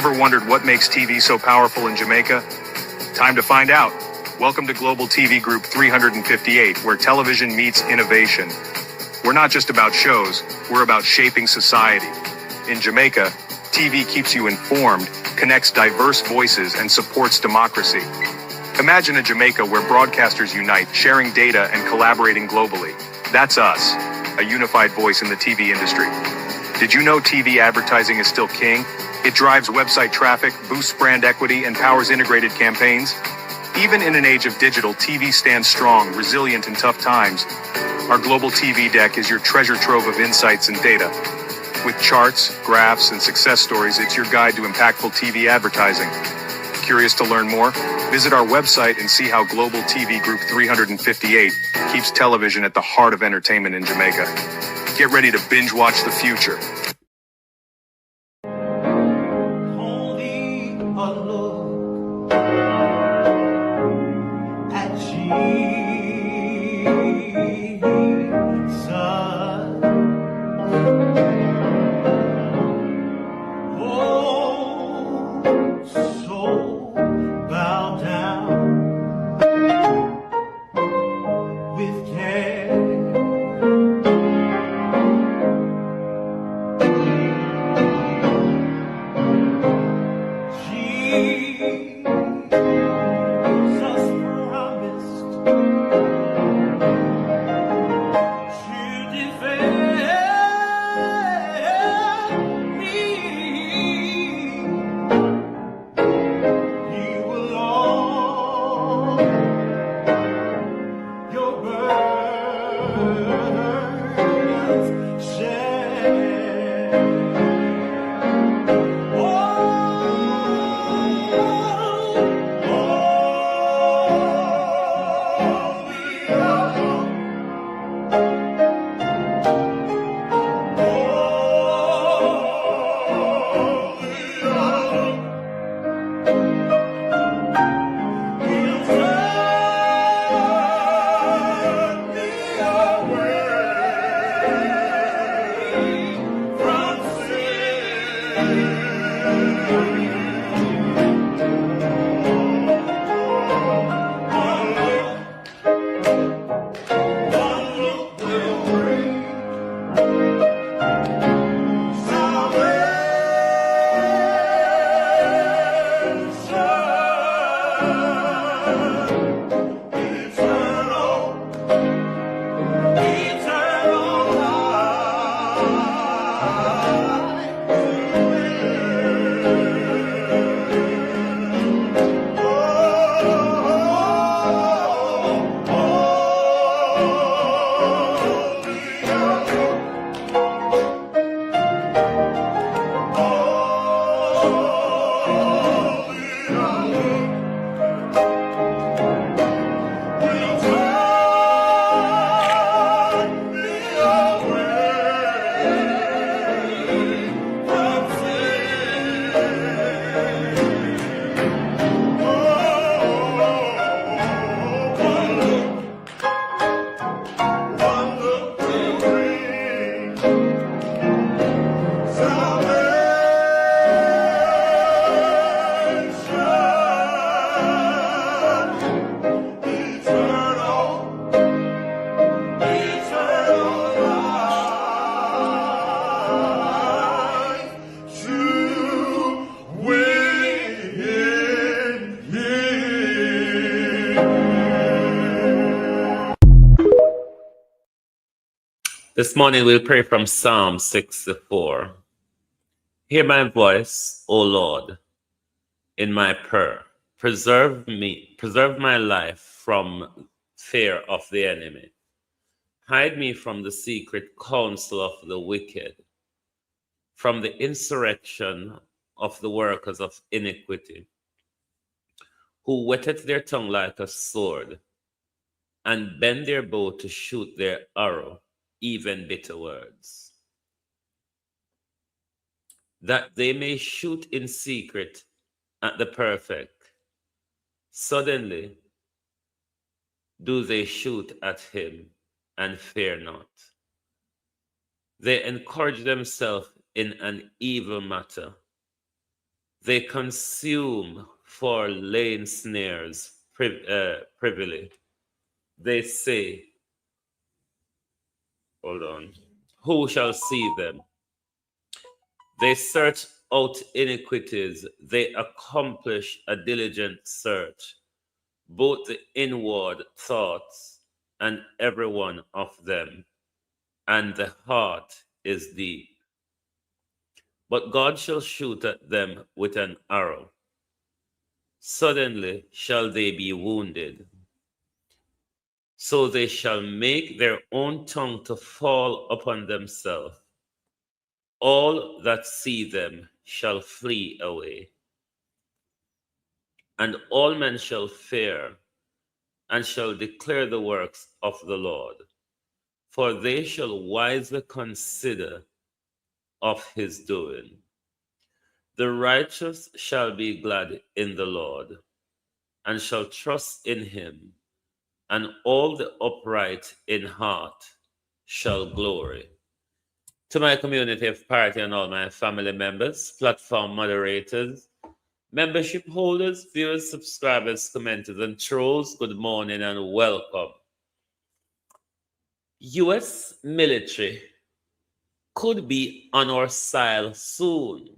Ever wondered what makes TV so powerful in Jamaica? Time to find out. Welcome to Global TV Group 358, where television meets innovation. We're not just about shows, we're about shaping society. In Jamaica, TV keeps you informed, connects diverse voices, and supports democracy. Imagine a Jamaica where broadcasters unite, sharing data and collaborating globally. That's us, a unified voice in the TV industry. Did you know TV advertising is still king? It drives website traffic, boosts brand equity, and powers integrated campaigns. Even in an age of digital, TV stands strong, resilient in tough times. Our global TV deck is your treasure trove of insights and data. With charts, graphs, and success stories, it's your guide to impactful TV advertising. Curious to learn more? Visit our website and see how Global TV Group 358 keeps television at the heart of entertainment in Jamaica. Get ready to binge watch the future. This morning we'll pray from Psalm 64. Hear my voice, O Lord, in my prayer. Preserve my life from fear of the enemy. Hide me from the secret counsel of the wicked, from the insurrection of the workers of iniquity, who whetted their tongue like a sword, and bend their bow to shoot their arrow, even bitter words, that they may shoot in secret at the perfect. Suddenly do they shoot at him and fear not. They encourage themselves in an evil matter. They consume for laying snares privily. They say, hold on, who shall see them? They search out iniquities. They accomplish a diligent search, both the inward thoughts and every one of them, and the heart is deep. But God shall shoot at them with an arrow. Suddenly shall they be wounded. So they shall make their own tongue to fall upon themselves. All that see them shall flee away. And all men shall fear and shall declare the works of the Lord. For they shall wisely consider of his doing. The righteous shall be glad in the Lord and shall trust in him, and all the upright in heart shall glory. To my community of party and all my family members, platform moderators, membership holders, viewers, subscribers, commenters, and trolls, good morning and welcome. U.S. military could be on our soil soon.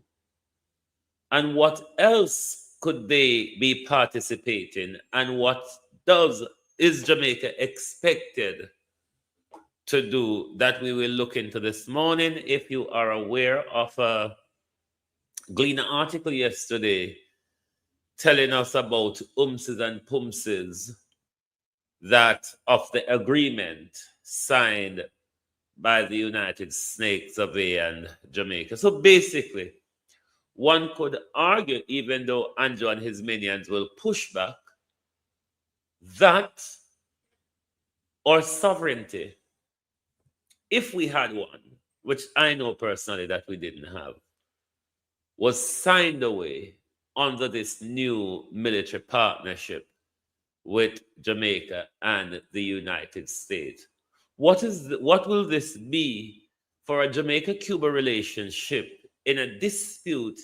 And what else could they be participating? And what is Jamaica expected to do? That we will look into this morning. If you are aware of a Gleaner article yesterday telling us about umses and pumses that of the agreement signed by the United Snakes of A and Jamaica. So basically, one could argue, even though Andrew and his minions will push back, that our sovereignty, if we had one, which I know personally that we didn't have, was signed away under this new military partnership with Jamaica and the United States. What will this be for a Jamaica-Cuba relationship in a dispute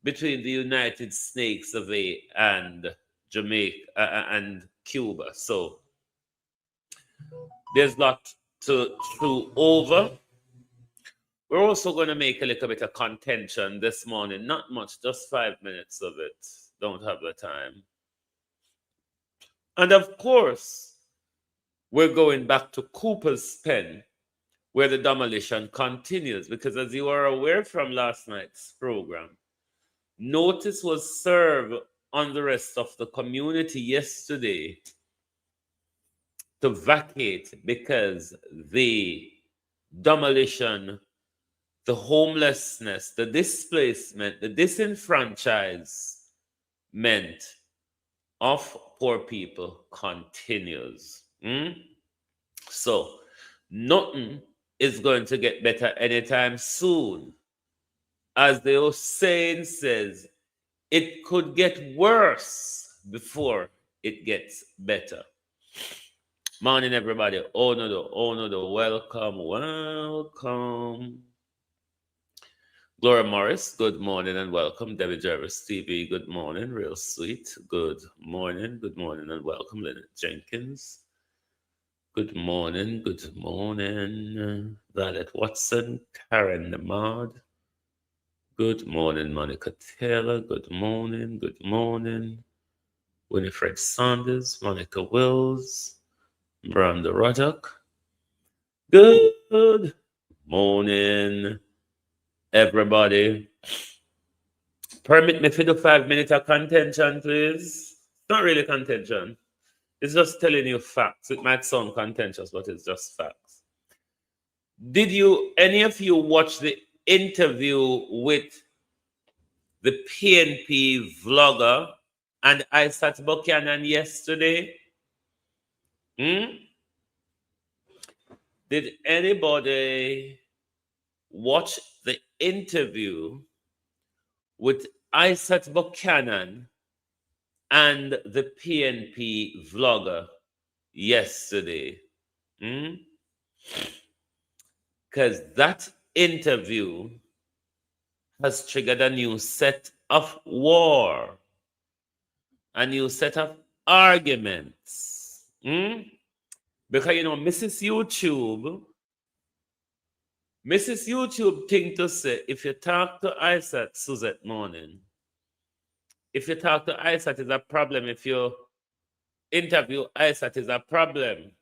between the United Snakes of A and Jamaica and Cuba? So there's a lot to chew over. We're also going to make a little bit of contention this morning. Not much, just 5 minutes of it. Don't have the time. And of course, we're going back to Cooper's pen, where the demolition continues. Because as you are aware from last night's program, notice was served on the rest of the community yesterday to vacate because the demolition, the homelessness, the displacement, the disenfranchisement of poor people continues. So nothing is going to get better anytime soon. As the old saying says, it could get worse before it gets better. Morning, everybody. Oh no, welcome. Gloria Morris, good morning and welcome. Debbie Jarvis TV, good morning. Real sweet, good morning and welcome. Leonard Jenkins, good morning. Violet Watson, Karen Namad, good morning. Monica Taylor, good morning. Winifred Saunders, Monica Wills, Miranda Ruddock, good morning, everybody. Permit me for the 5 minutes of contention, please. It's not really contention. It's just telling you facts. It might sound contentious, but it's just facts. Did any of you watch the interview with the PNP vlogger and Isaac Buchanan yesterday? Did anybody watch the interview with Isaac Buchanan and the PNP vlogger yesterday? Because that interview has triggered a new set of war, a new set of arguments. Because, Mrs. YouTube think to say, if you talk to Isaac Suzette morning, if you talk to Isaac is a problem. If you interview Isaac is a problem.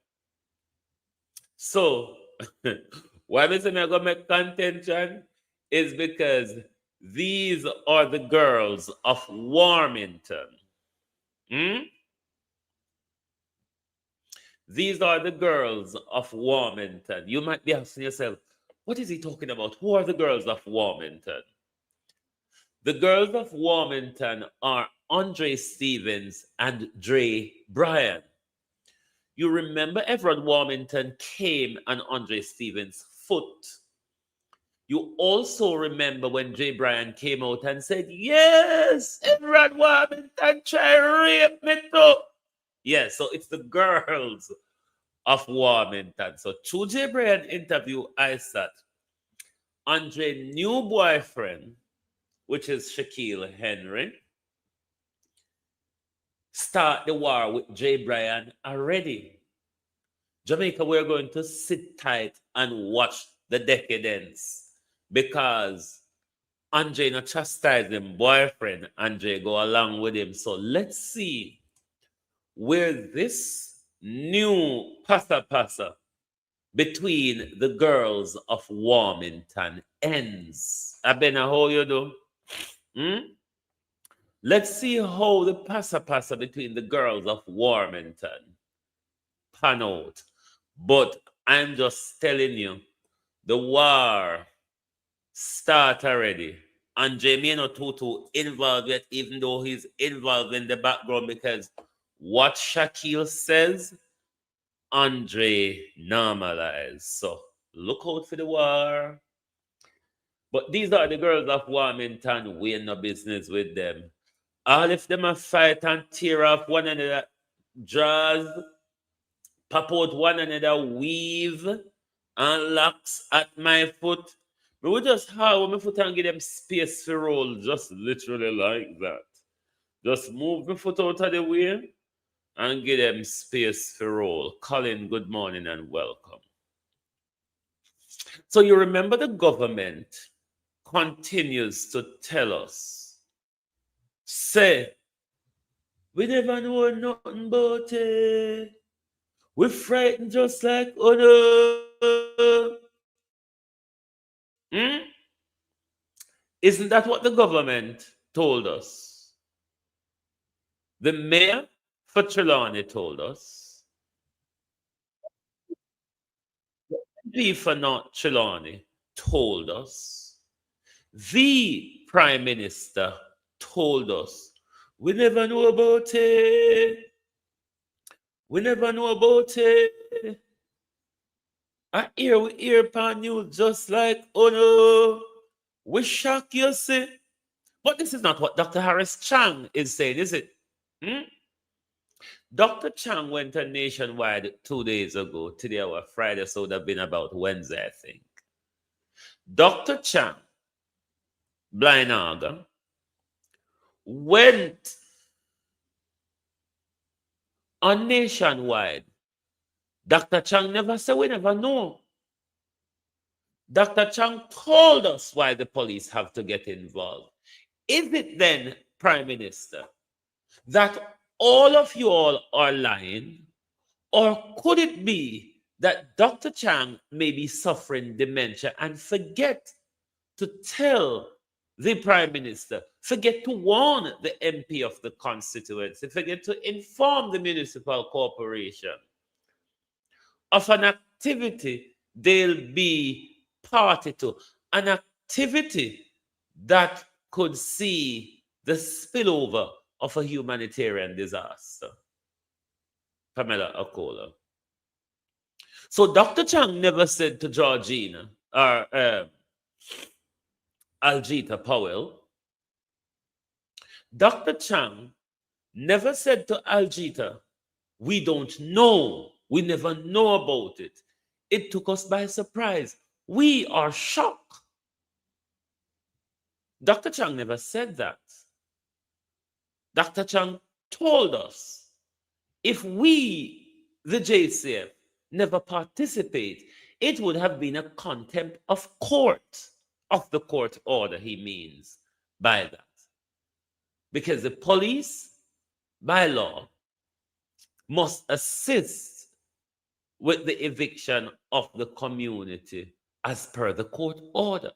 So, why am I going to make contention? Is because these are the girls of Warmington. These are the girls of Warmington. You might be asking yourself, what is he talking about? Who are the girls of Warmington? The girls of Warmington are Andre Stevens and Dre Bryan. You remember Everett Warmington came on Andre Stevens' foot. You also remember when Dre Bryan came out and said, yes, Everett Warmington try rape me too. Yes, so it's the girls of Warmington. So through Dre Bryan interview, I said, Andre new boyfriend, which is Shaquille Henry, start the war with Jay Bryan already. Jamaica, we're going to sit tight and watch the decadence because Andre not chastise him boyfriend, Andre go along with him. So let's see where this new passa between the girls of Warmington ends. Abena, how you do? Let's see how the passa between the girls of Warmington pan out. But I'm just telling you, the war start already. And Jamie not too involved yet, even though he's involved in the background, because what Shaquille says, Andre normalized. So look out for the war. But these are the girls of Warmington. We ain't no business with them. All if them a fight and tear off one another jaws, pop out one another weave and locks at my foot. But we just hold my foot and give them space to roll, just literally like that. Just move my foot out of the way and give them space to roll. Colin, good morning and welcome. So you remember the government continues to tell us, say, we never know nothing about it. We're frightened just like other. Isn't that what the government told us? The mayor for Trelawney told us. The MP for North Trelawney told us. The Prime Minister told us. We never know about it. We never know about it. I hear upon you just like, oh no, we shock you, see. But this is not what Dr. Harris Chang is saying, is it? Dr. Chang went to Nationwide 2 days ago. Today was Friday, so it would have been about Wednesday, I think. Dr. Chang, Blinaga, went on Nationwide. Dr. Chang never said we never know. Dr. Chang told us why the police have to get involved. Is it then, Prime Minister, that all of you all are lying? Or could it be that Dr. Chang may be suffering dementia and forget to tell the Prime Minister, forget to warn the MP of the constituency, forget to inform the municipal corporation of an activity they'll be party to, an activity that could see the spillover of a humanitarian disaster? Pamela Akola. So Dr. Chang never said to Georgina or Aljita Powell, Dr. Chang never said to Aljita, we don't know. We never know about it. It took us by surprise. We are shocked. Dr. Chang never said that. Dr. Chang told us if we, the JCF, never participate, it would have been a contempt of court, of the court order, he means by that. Because the police, by law, must assist with the eviction of the community as per the court order.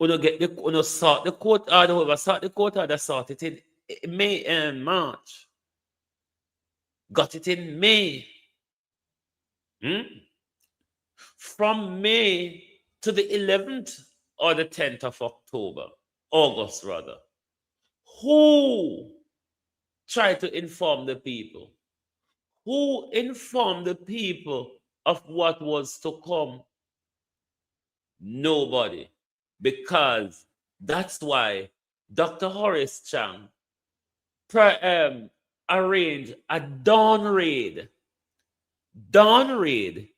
Uno sought the court order, whoever sought the court order sought it in May and March. Got it in May. From May to the 11th or the 10th of October, August rather. Who tried to inform the people? Who informed the people of what was to come? Nobody. Because that's why Dr. Horace Chang arranged a dawn raid. Dawn raid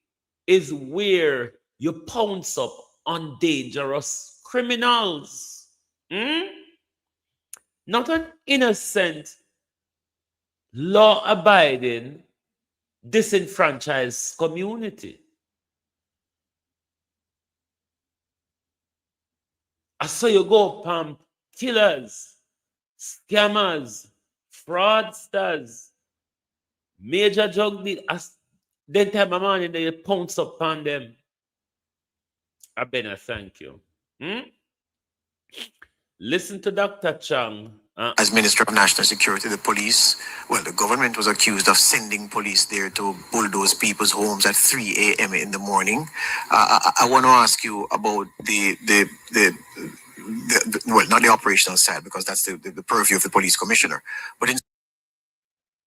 is where you pounce up on dangerous criminals. Not an innocent, law-abiding, disenfranchised community. So you go pump killers, scammers, fraudsters, major drug dealers. Then time of morning they pounce up on them. I better thank you. Listen to Dr. Chang. As Minister of National Security, the police, the government was accused of sending police there to bulldoze people's homes at 3 a.m. in the morning. I want to ask you about not the operational side, because that's the purview of the police commissioner, but in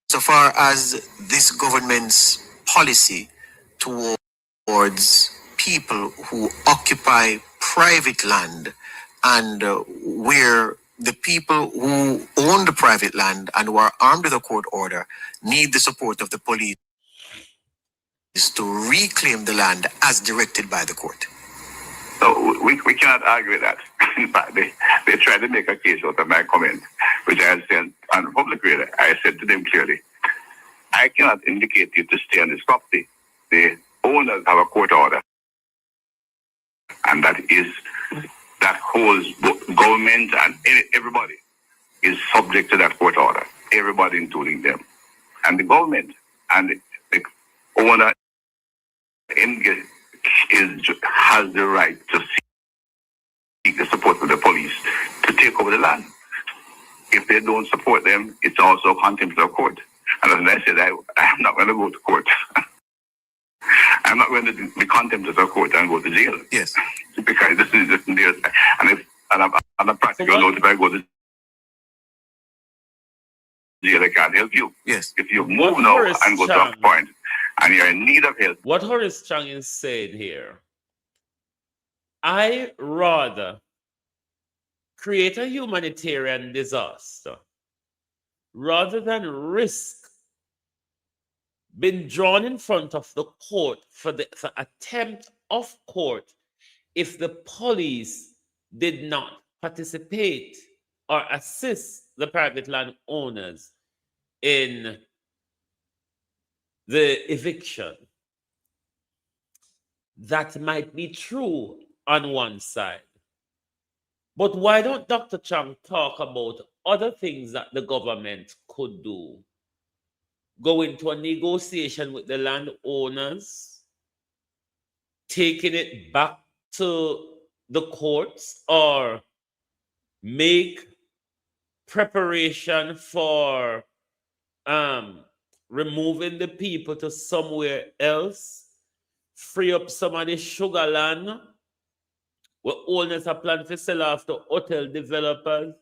so far as this government's policy towards people who occupy private land and where the people who own the private land and who are armed with a court order need the support of the police to reclaim the land as directed by the court. So we cannot argue with that. In fact, they tried to make a case out of my comment, which I had sent on the public radio. I said to them clearly, I cannot indicate you to stay on this property. The owners have a court order. And that holds government and everybody is subject to that court order. Everybody, including them. And the government and the owner has the right to seek the support of the police to take over the land. If they don't support them, it's also contempt of court. And as I said, I'm not going to go to court. I'm not going to be contempt of court and go to jail. Yes. Because this is just near. And on a practical note, if I go to jail, I can't help you. Yes. If you move now and go to a point and you're in need of help. What Horace Chang is saying here, I rather create a humanitarian disaster rather than risk being drawn in front of the court for the attempt of court if the police did not participate or assist the private land owners in the eviction. That might be true on one side. But why don't Dr. Chang talk about other things that the government could do? Go into a negotiation with the landowners, taking it back to the courts, or make preparation for removing the people to somewhere else, free up some of the sugar land where owners are planning to sell off to hotel developers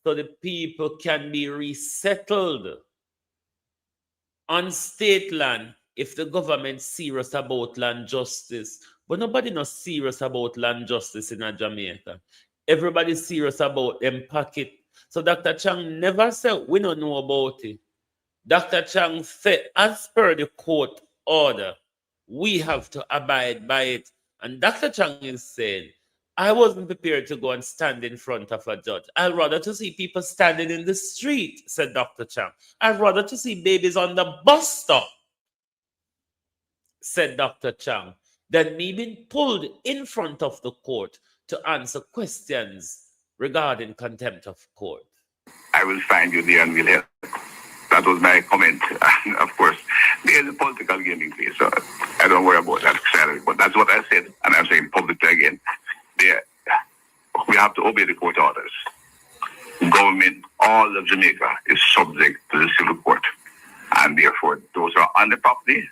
so the people can be resettled on state land if the government's serious about land justice. But nobody not serious about land justice in Jamaica. Everybody's serious about them pocket. So Dr. Chang never said we don't know about it. Dr. Chang said, as per the court order, we have to abide by it. And Dr. Chang is saying, I wasn't prepared to go and stand in front of a judge. I'd rather to see people standing in the street, said Dr. Chang. I'd rather to see babies on the bus stop, said Dr. Chang, than me being pulled in front of the court to answer questions regarding contempt of court. I will find you there and we'll help. That was my comment. And of course, there's a political game in place, so I don't worry about that. But that's what I said, and I'm saying publicly again. We have to obey the court orders. Government, all of Jamaica, is subject to the civil court. And therefore, those who are on the property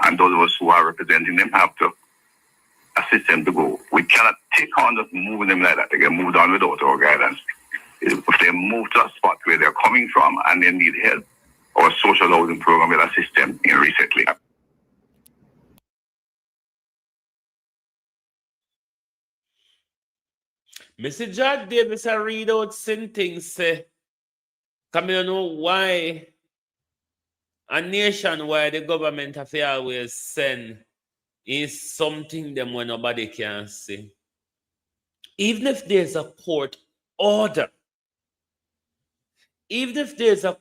and those of us who are representing them have to assist them to go. We cannot take on just moving them like that. They get moved on without our guidance. If they move to a spot where they're coming from and they need help, our social housing program will assist them in resettling. Mr. John Davis, I read out things say, come you know why a nation where the government have to always send is something them when nobody can see. Even if there's a court order, the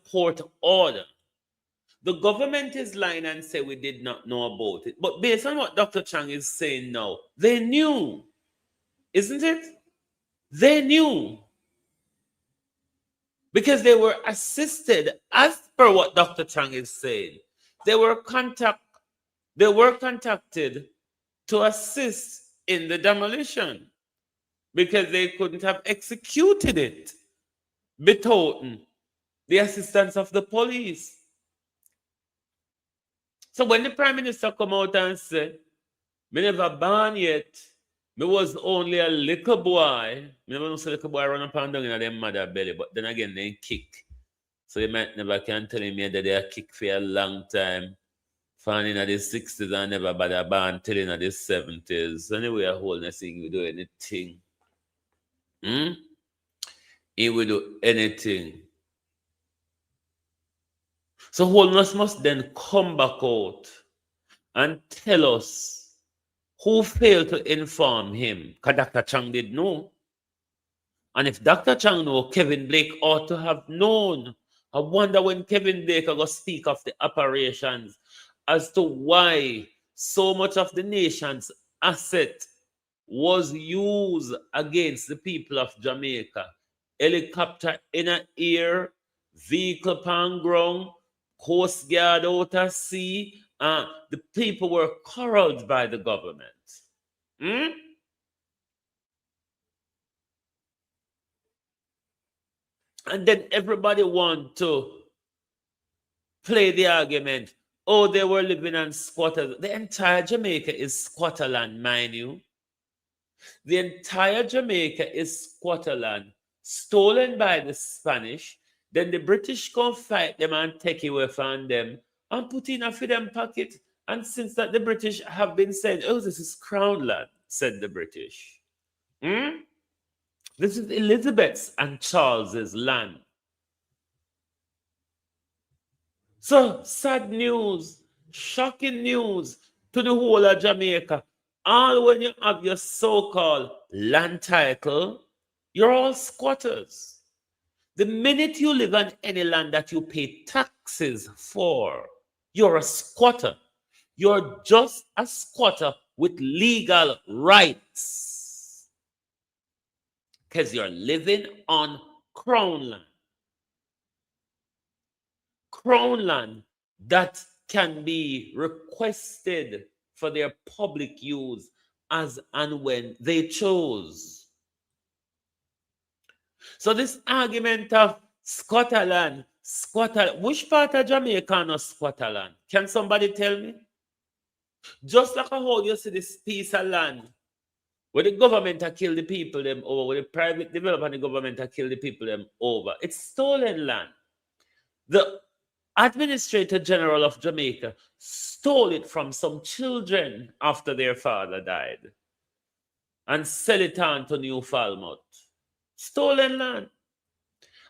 government is lying and say we did not know about it. But based on what Dr. Chang is saying now, they knew, isn't it? They knew. Because they were assisted, as per what Dr. Chang is saying. They were contacted to assist in the demolition because they couldn't have executed it without the assistance of the police. So when the Prime Minister come out and say, me never born yet, me was only a little boy, me never know say little boy run up and down in their mother belly, but then again they kick. So they might never can tell me that they are kick for a long time. Found in the 60s and never bother born till in the 70s. Anyway, a whole thing will do anything. He will do anything. So Holness must then come back out and tell us who failed to inform him. Because Dr. Chang did know. And if Dr. Chang know, Kevin Blake ought to have known. I wonder when Kevin Blake will speak of the operations as to why so much of the nation's asset was used against the people of Jamaica. Helicopter in the air, vehicle on ground, Coast Guard out at sea. The people were corralled by the government. And then everybody want to play the argument. Oh, they were living on squatters. The entire Jamaica is squatter land, mind you. The entire Jamaica is squatter land, stolen by the Spanish. Then the British come fight them and take away from them and put in a for them pocket. And since that the British have been saying, oh, this is crown land, said the British. This is Elizabeth's and Charles's land. So sad news, shocking news to the whole of Jamaica. All when you have your so-called land title, you're all squatters. The minute you live on any land that you pay taxes for, you're a squatter. You're just a squatter with legal rights. Because you're living on crown land. Crown land that can be requested for their public use as and when they chose. So this argument of Scotland, which part of Jamaica is Scotland? Can somebody tell me? Just like how you see this piece of land where the government have killed the people them over, where the private developer and the government have killed the people them over. It's stolen land. The Administrator General of Jamaica stole it from some children after their father died and sell it on to New Falmouth. Stolen land.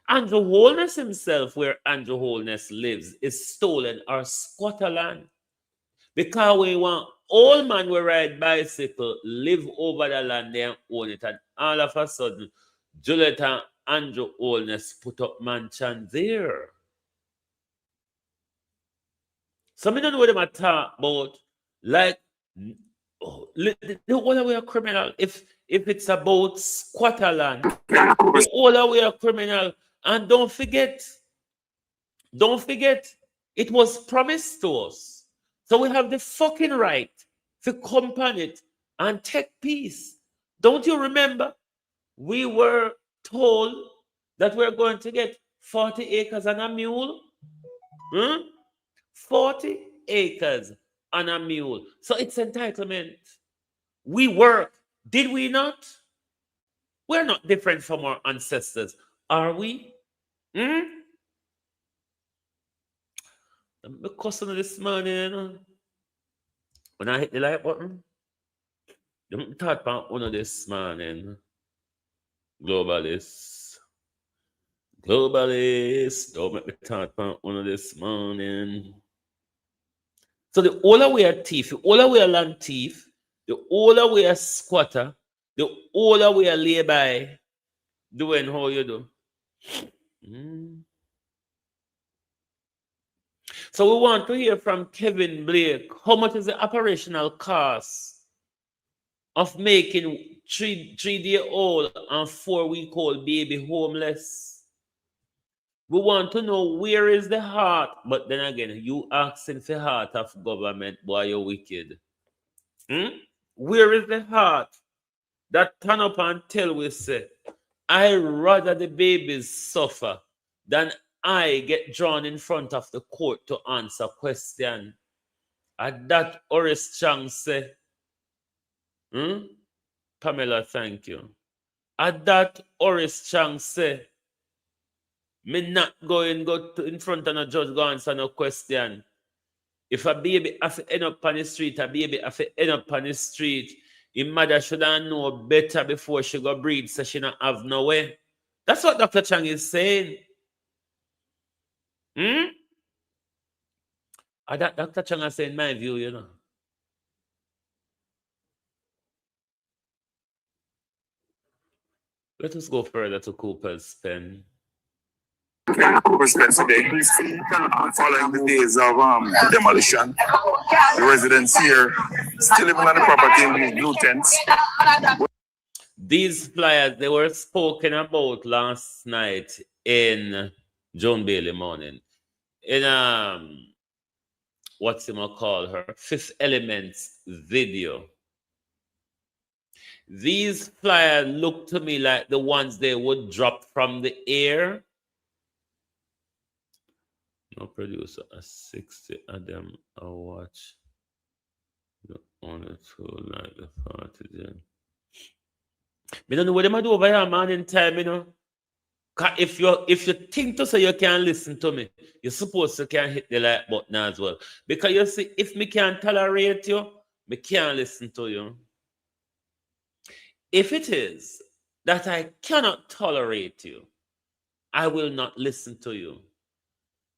Andrew Holness himself, where Andrew Holness lives, is stolen or squatter land. Because we want old man will ride bicycle, live over the land there and own it. And all of a sudden, Juliet and Andrew Holness put up mansion there. So I don't know what them talk about. Like, the whole way a criminal. If it's about squatter land, the whole way a criminal. And don't forget, it was promised to us. So we have the fucking right to come on it and take peace. Don't you remember? We were told that we're going to get 40 acres and a mule. 40 acres and a mule. So it's entitlement. We work. Did we not? We're not different from our ancestors, are we? I'm cussing this morning. When I hit the like button, don't talk about one of this morning. Globalists, don't make me talk about one of this morning. So the older we are thief, the older we are land thief, the older we are squatter, the older we are lay by doing how you do. So we want to hear from Kevin Blake. How much is the operational cost of making 3-day-old and 4-week-old baby homeless? We want to know where is the heart. But then again, you asking for heart of government, boy, you're wicked. Where is the heart that turn up and tell we say, I rather the babies suffer than I get drawn in front of the court to answer question. And that Horace Chang say, Pamela, thank you. And that Horace Chang say, me not going go in front of a judge go answer no question. If a baby have to end up on the street, a baby have to end up on the street, his mother should have known better before she go breed, so she not have no way. That's what Dr. Chang is saying. And that Dr. Chang is saying my view, you know. Let us go further to Cooper's Pen. Cooper's Pen today, following the days of demolition. The residents here still living on the property in these blue tents. These flyers, they were spoken about last night in Joan Bailey morning. In what's him call her? Fifth Element's video. These flyers look to me like the ones they would drop from the air. No producer, a 60 of them I watch. The only two like the party then. I don't know what them do over here, man, in time, you know. If you think to say you can't listen to me, you're supposed to can hit the like button as well. Because you see, if me can't tolerate you, me can't listen to you. If it is that I cannot tolerate you, I will not listen to you.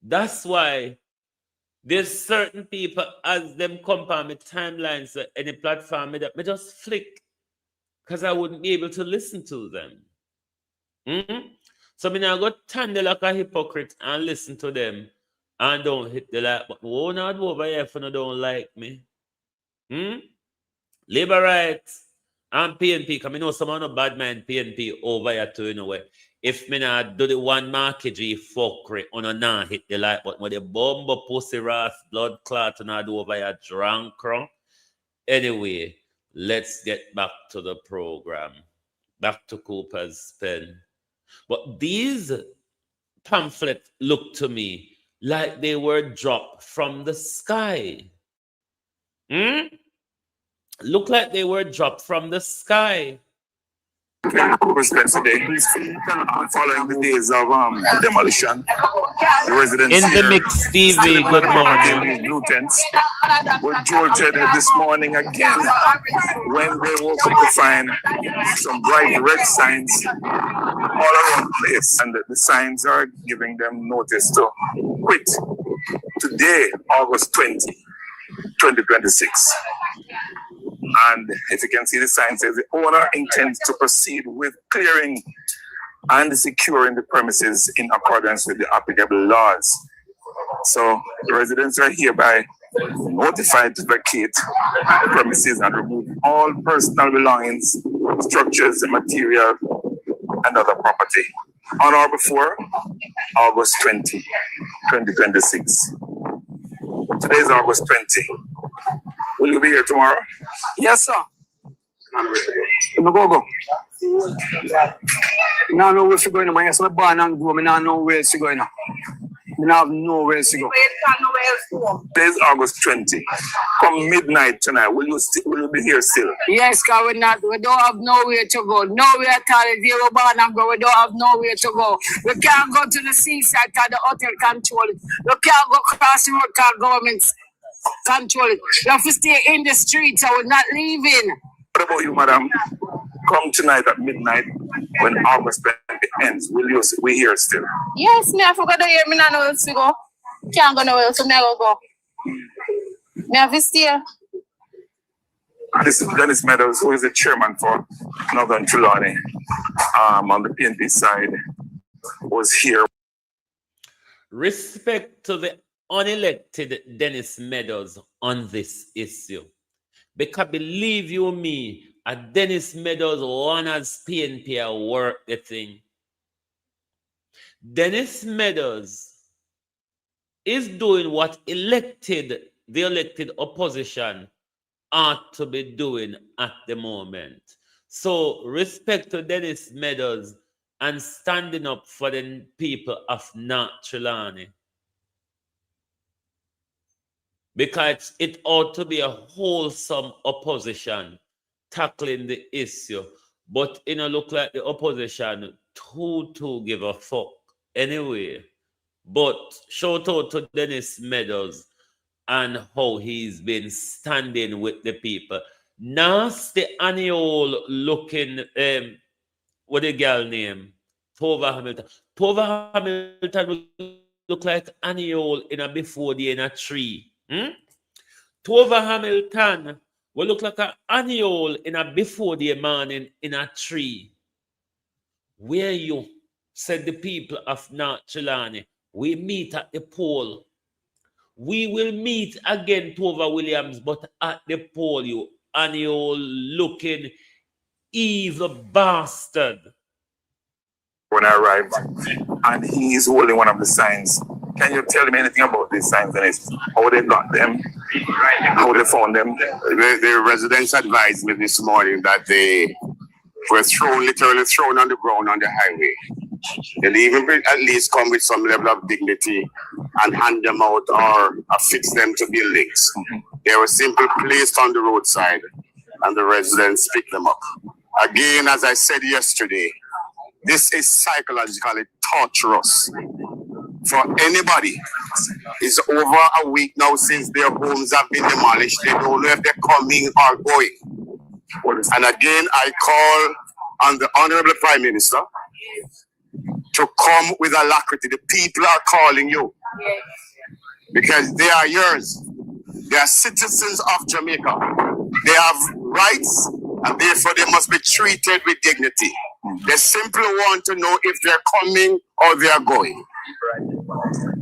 That's why there's certain people, as them come on my timelines, any platform, me just flick. Because I wouldn't be able to listen to them. So I now go stand there like a hypocrite and listen to them and don't hit the like button. Oh, not over here if you don't like me. Labor rights and PNP, because I know someone no bad man PNP over here too, you know way. If me not do the one market fuckery on not hit the like button with the bumbo pussy ras blood clot and I do over here drunk. Anyway, let's get back to the program. Back to Cooper's Pen. But these pamphlets look to me like they were dropped from the sky. Look like they were dropped from the sky. Cooper's Pen today, following the days of demolition. The residents in the mix, Stevie, good morning. Blue tents were jolted this morning again when they woke up to find some bright red signs all around the place, and the signs are giving them notice to quit today, August 20. 2026. And if you can see the sign says the owner intends to proceed with clearing and securing the premises in accordance with the applicable laws. So the residents are hereby notified to vacate the premises and remove all personal belongings, structures, material, and other property on or before August 20, 2026. Today is August 20. Will you be here tomorrow? Yes, sir. Go. Now know where to go. I yes, my born and go. I now know where to go. I have nowhere to go. Today is August 20. Come midnight tonight, will you be here still? Yes, because we don't have nowhere to go. Nowhere at all. If you're born and go, we don't have nowhere to go. We can't go to the seaside because the hotel control it. We can't go across the road because government control it. We have to stay in the streets, so we're not leaving. What about you, madam? Come tonight at midnight when August 20 ends. Will you be here still? Yes, I forgot to hear me not know where to go. Can't go nowhere, so I go. Me have to stay. This is Dennis Meadows, who is the chairman for Northern Trelawney on the PNP side, was here. Respect to the unelected Dennis Meadows on this issue. Because believe you me, a Dennis Meadows one as PNP work the thing. Dennis Meadows is doing what the elected opposition ought to be doing at the moment. So respect to Dennis Meadows and standing up for the people of North Trelawney. Because it ought to be a wholesome opposition tackling the issue. But it don't look like the opposition to give a fuck anyway. But shout out to Dennis Meadows and how he's been standing with the people. Nasty annual looking, what the girl name? Tova Hamilton. Tova Hamilton look like annual in a before the in a tree. Tova Hamilton will look like an annual in a before the morning in a tree. Where you, said the people of North Trelawney, we meet at the poll. We will meet again, Tova Williams, but at the poll, you annual looking evil bastard. When I arrived, and he is holding one of the signs. Can you tell me anything about these signs and how they got them, how they found them? The residents advised me this morning that they were literally thrown on the ground on the highway. They'll even at least come with some level of dignity and hand them out or affix them to buildings. They were simply placed on the roadside and the residents picked them up. Again, as I said yesterday, this is psychologically torturous for anybody. It's over a week now since their homes have been demolished. They don't know if they're coming or going. And again, I call on the Honorable Prime Minister to come with alacrity. The people are calling you because they are yours. They are citizens of Jamaica. They have rights and therefore they must be treated with dignity. They simply want to know if they're coming or they are going.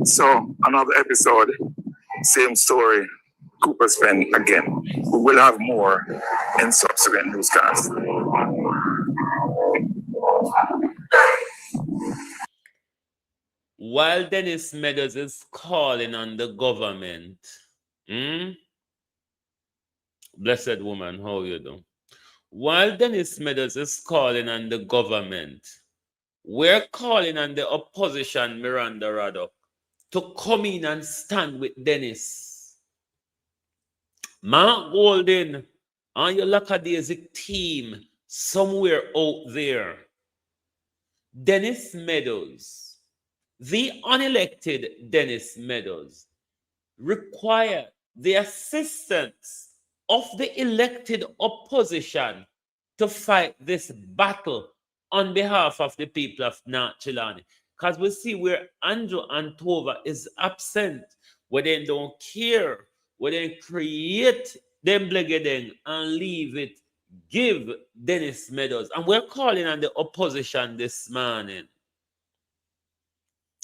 So, another episode, same story, Cooper's Pen again. We will have more in subsequent newscasts. While Dennis Meadows is calling on the government, blessed woman, how you do? While Dennis Meadows is calling on the government, we're calling on the opposition, Miranda Raddock, to come in and stand with Dennis. Mark Golden and your lackadaisic team somewhere out there. Dennis Meadows, the unelected Dennis Meadows, require the assistance of the elected opposition to fight this battle on behalf of the people of North Trelawney. Because we see where Andrew and Tova is absent, where they don't care we then create them blegedeng and leave it, give Dennis Meadows. And we're calling on the opposition this morning.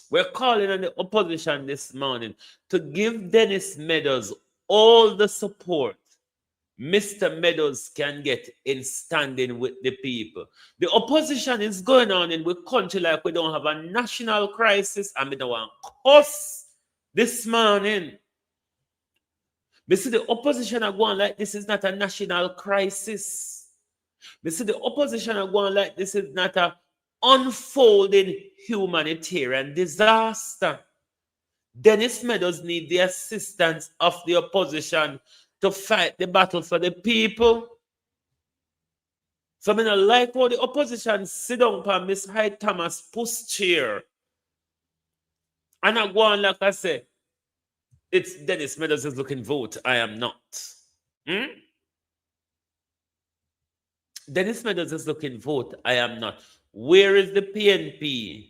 We're calling on the opposition this morning to give Dennis Meadows all the support Mr. Meadows can get in standing with the people. The opposition is going on in the country like we don't have a national crisis, and we don't want cuss this morning. We see the opposition are going like this is not a national crisis. We see the opposition are going like this is not a unfolding humanitarian disaster. Dennis Meadows need the assistance of the opposition to fight the battle for the people. So I don't like how the opposition sit down for Miss Hyde Thomas push chair. And I go on like I say, it's Dennis Meadows is looking vote. I am not. Dennis Meadows is looking vote. I am not. Where is the PNP?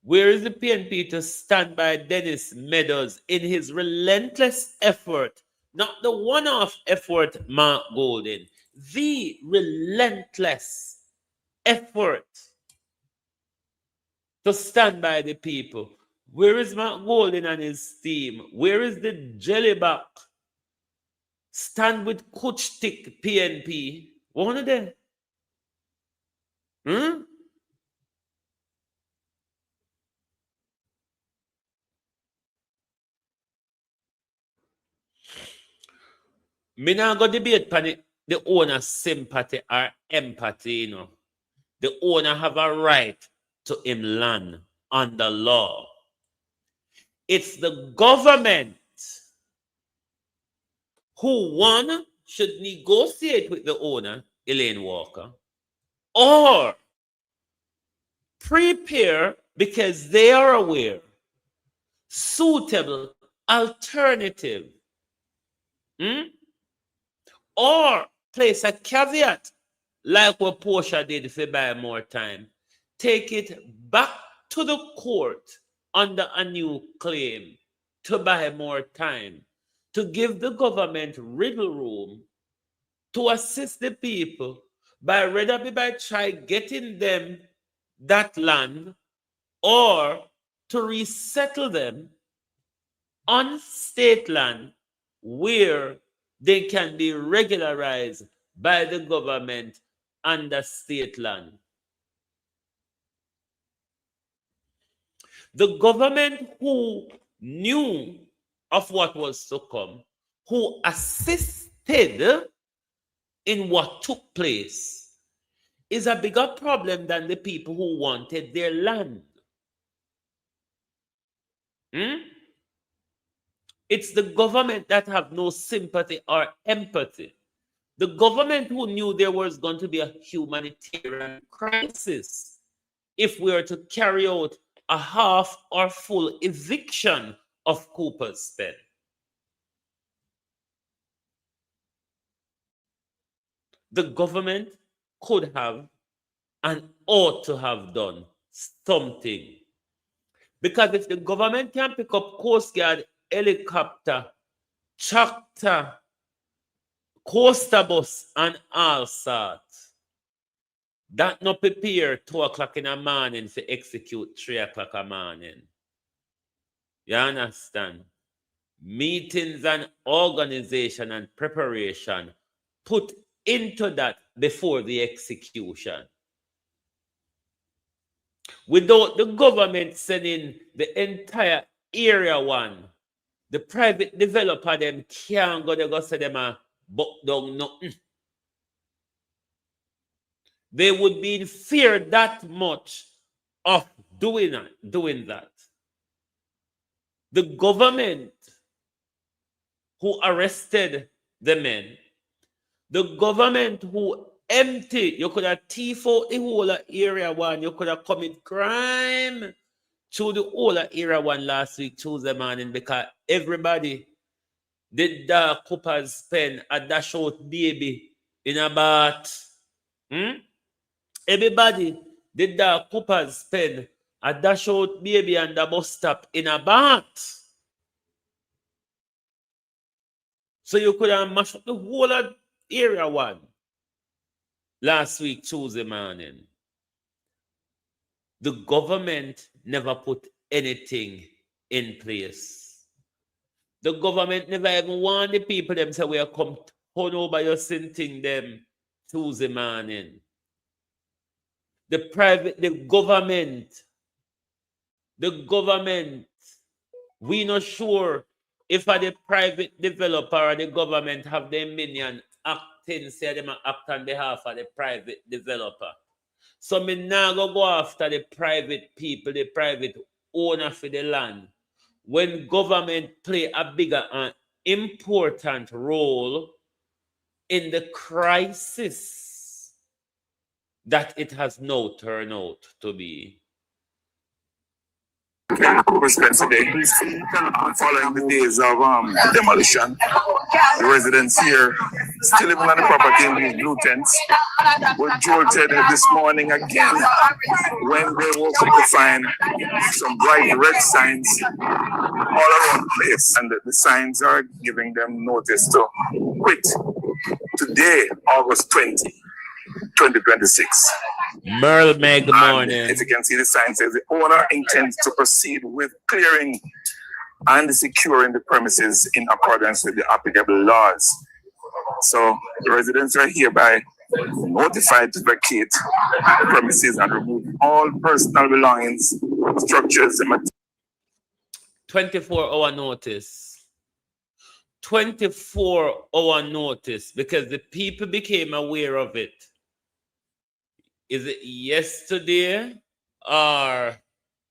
Where is the PNP to stand by Dennis Meadows in his relentless effort? Not the one-off effort, Mark Golden. The relentless effort to stand by the people. Where is Mark Golden and his team? Where is the jellyback? Stand with Coach Tick PNP. One of them. Me not go debate pan the owner's sympathy or empathy, you know. The owner have a right to him land under law. It's the government who, one, should negotiate with the owner, Elaine Walker, or prepare, because they are aware, suitable alternative. Or place a caveat, like what Portia did if they buy more time. Take it back to the court under a new claim to buy more time, to give the government wriggle room to assist the people by try getting them that land or to resettle them on state land where they can be regularized by the government under state land. The government who knew of what was to come, who assisted in what took place, is a bigger problem than the people who wanted their land. It's the government that have no sympathy or empathy. The government who knew there was going to be a humanitarian crisis if we were to carry out a half or full eviction of Cooper's Pen. The government could have and ought to have done something. Because if the government can pick up Coast Guard helicopter, tractor, coaster bus, and all sorts, that not prepare 2 o'clock in the morning to execute 3 o'clock in the morning. You understand? Meetings and organization and preparation put into that before the execution. Without the government sending the entire area one, the private developer them can't go there go say them a buck down nothing. They would be in fear that much of doing that. The government who arrested the men, the government who empty, you could have thief out the whole area one, you could have commit crime through the whole area one last week, Tuesday morning, because everybody did the Cooper's Pen a dash out baby in a bath. Everybody did the Cooper's Pen a dash out baby and the bus stop in a bath. So you could have mashed up the whole of area 1 last week, Tuesday morning. The government never put anything in place. The government never even warned the people them say we are come turn over your sin thing them Tuesday morning. The government, we not sure if the private developer or the government have the minion acting, say them act on behalf of the private developer. So me now go after the private people, the private owner for the land. When government play a bigger and important role in the crisis that it has now turned out to be. Today, following the days of demolition, the residents here still living on the property in these blue tents were jolted this morning again when they woke up to find some bright red signs all around the place, and the signs are giving them notice to quit today, August 20, 2026. Merle Meg morning. As you can see, the sign says the owner intends to proceed with clearing and securing the premises in accordance with the applicable laws. So the residents are hereby notified to vacate the premises and remove all personal belongings, structures, and materials. 24-hour notice. 24-hour notice, because the people became aware of it. Is it yesterday or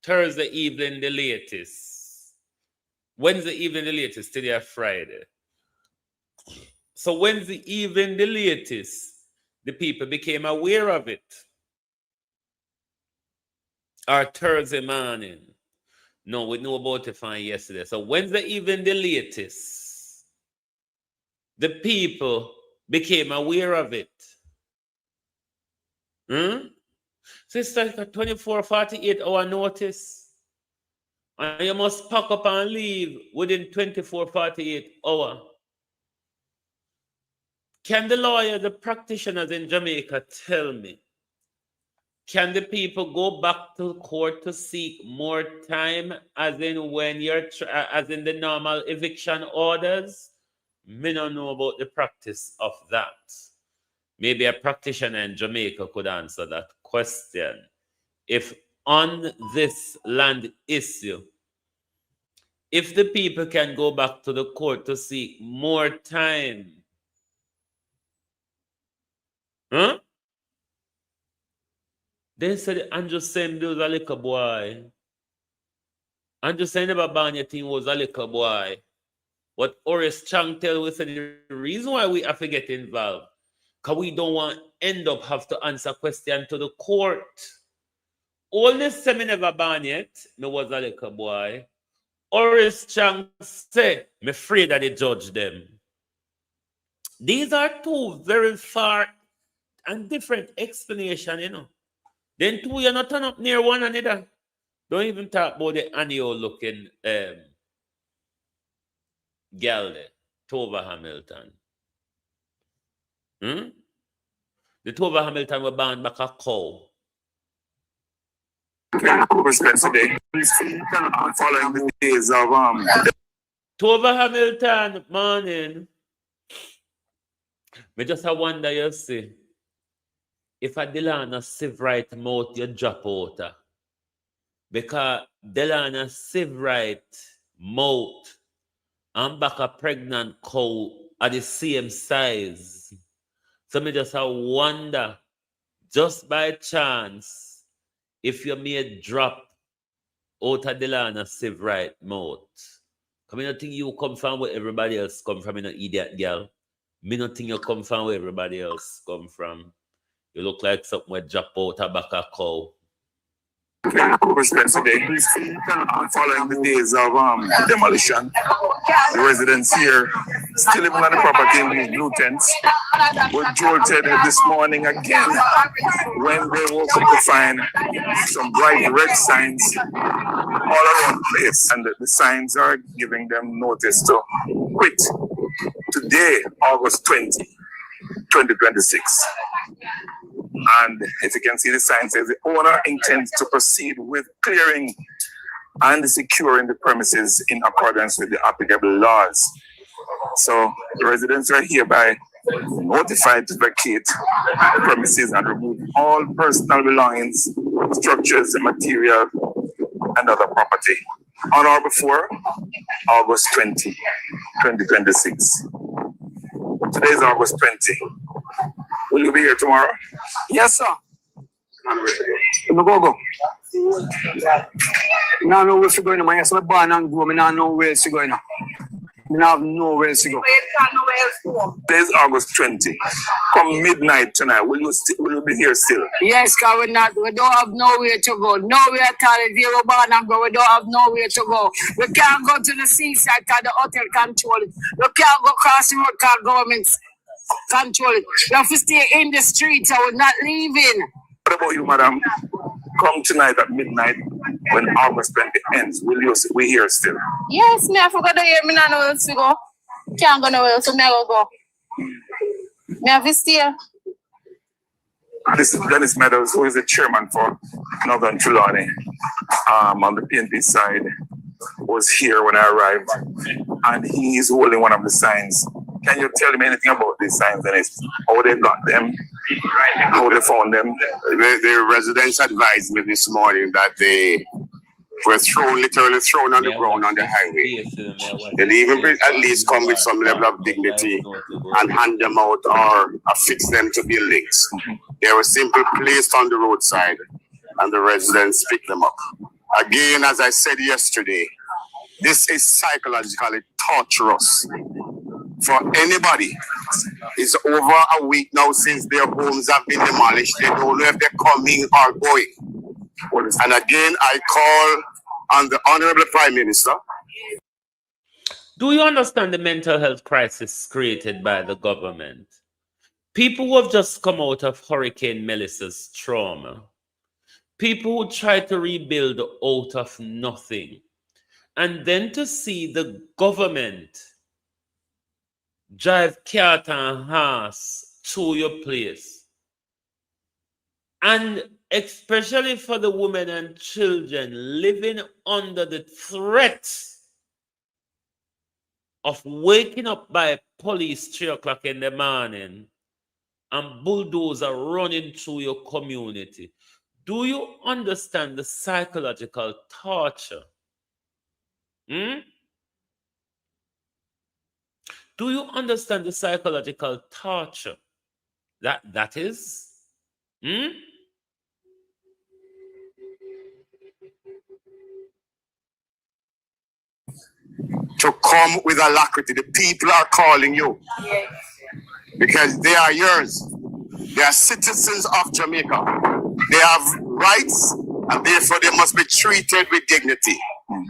Thursday evening the latest? Wednesday evening the latest, today or Friday. So Wednesday evening the latest, the people became aware of it. Or Thursday morning. No, we knew about it from yesterday. So Wednesday evening the latest, the people became aware of it. So it's like a 24, 48-hour notice. And you must pack up and leave within 24, 48 hours. Can the lawyer, the practitioners in Jamaica tell me, can the people go back to court to seek more time as in when you're, as in the normal eviction orders? Me don't know about the practice of that. Maybe a practitioner in Jamaica could answer that question. If on this land issue, if the people can go back to the court to seek more time, they said Unjust saying was a little boy. Unjust saying never ban your thing was a little boy. What Horace Chang tell us the reason why we have to get involved, because we don't want end up have to answer question to the court. Only say me never ban yet, me was a little boy. Horace Chang say, me afraid that they judge them. These are two very far and different explanations, you know. Then two, you're not turn up near one another. Don't even talk about the annual looking girl there, Tova Hamilton. The Tova Hamilton were born back a cow. Today, following the days of Tova Hamilton morning. Me just wonder, you see, if a Delana sieve right mouth, you drop out. Because Delana sieve right mouth and back a pregnant cow are the same size. So me just wonder, just by chance, if you may drop out of Delana sieve right mouth. Because I don't think you come from where everybody else come from, you know, idiot girl. Me not think you come from where everybody else come from. You look like something that drop out of back a cow. Today, following the days of demolition, the residents here still living on the property in these blue tents were jolted this morning again when they woke up to find some bright red signs all around the place, and the signs are giving them notice to quit Today, August 20, 2026. And as you can see, the sign says the owner intends to proceed with clearing and securing the premises in accordance with the applicable laws. So the residents are hereby notified to vacate the premises and remove all personal belongings, structures, material, and other property on or before August 20, 2026. Today is August 20. Will you be here tomorrow? Yes, sir. Go. Now know where to go. I have born and go. I know where to go. I have nowhere to go. Today is August 20. Come midnight tonight, will you be here still? Yes, because we don't have nowhere to go. Nowhere at all. If you're born and go, we don't have nowhere to go. We can't go to the seaside because the hotel control it. We can't go across the road because government control it. We have to stay in the streets and we're not leaving. What about you, madam? Come tonight at midnight when August 20 ends. Will you be here still? Yes, me I forgot to hear me not know where to go. Can't go nowhere, so me I go. Me have to stay. This is Dennis Meadows, who is the chairman for Northern Trelawney on the PNP side, was here when I arrived, and he is holding one of the signs. Can you tell me anything about these signs and how they got them, how they found them? The residents advised me this morning that they were literally thrown on the ground on the highway. They'll even at least come with some level of dignity and hand them out or affix them to buildings. They were simply placed on the roadside and the residents picked them up. Again, as I said yesterday, this is psychologically torturous for anybody. It's over a week now since their homes have been demolished. They don't know if they're coming or going. And again, I call on the Honorable Prime Minister. Do you understand the mental health crisis created by the government? People who have just come out of Hurricane Melissa's trauma. People who try to rebuild out of nothing. And then to see the government drive cart and horse to your place. And especially for the women and children living under the threat of waking up by police 3 o'clock in the morning and bulldozer running through your community. Do you understand the psychological torture? Do you understand the psychological torture that is? To come with alacrity. The people are calling you. Yes. Because they are yours. They are citizens of Jamaica. They have rights and therefore they must be treated with dignity.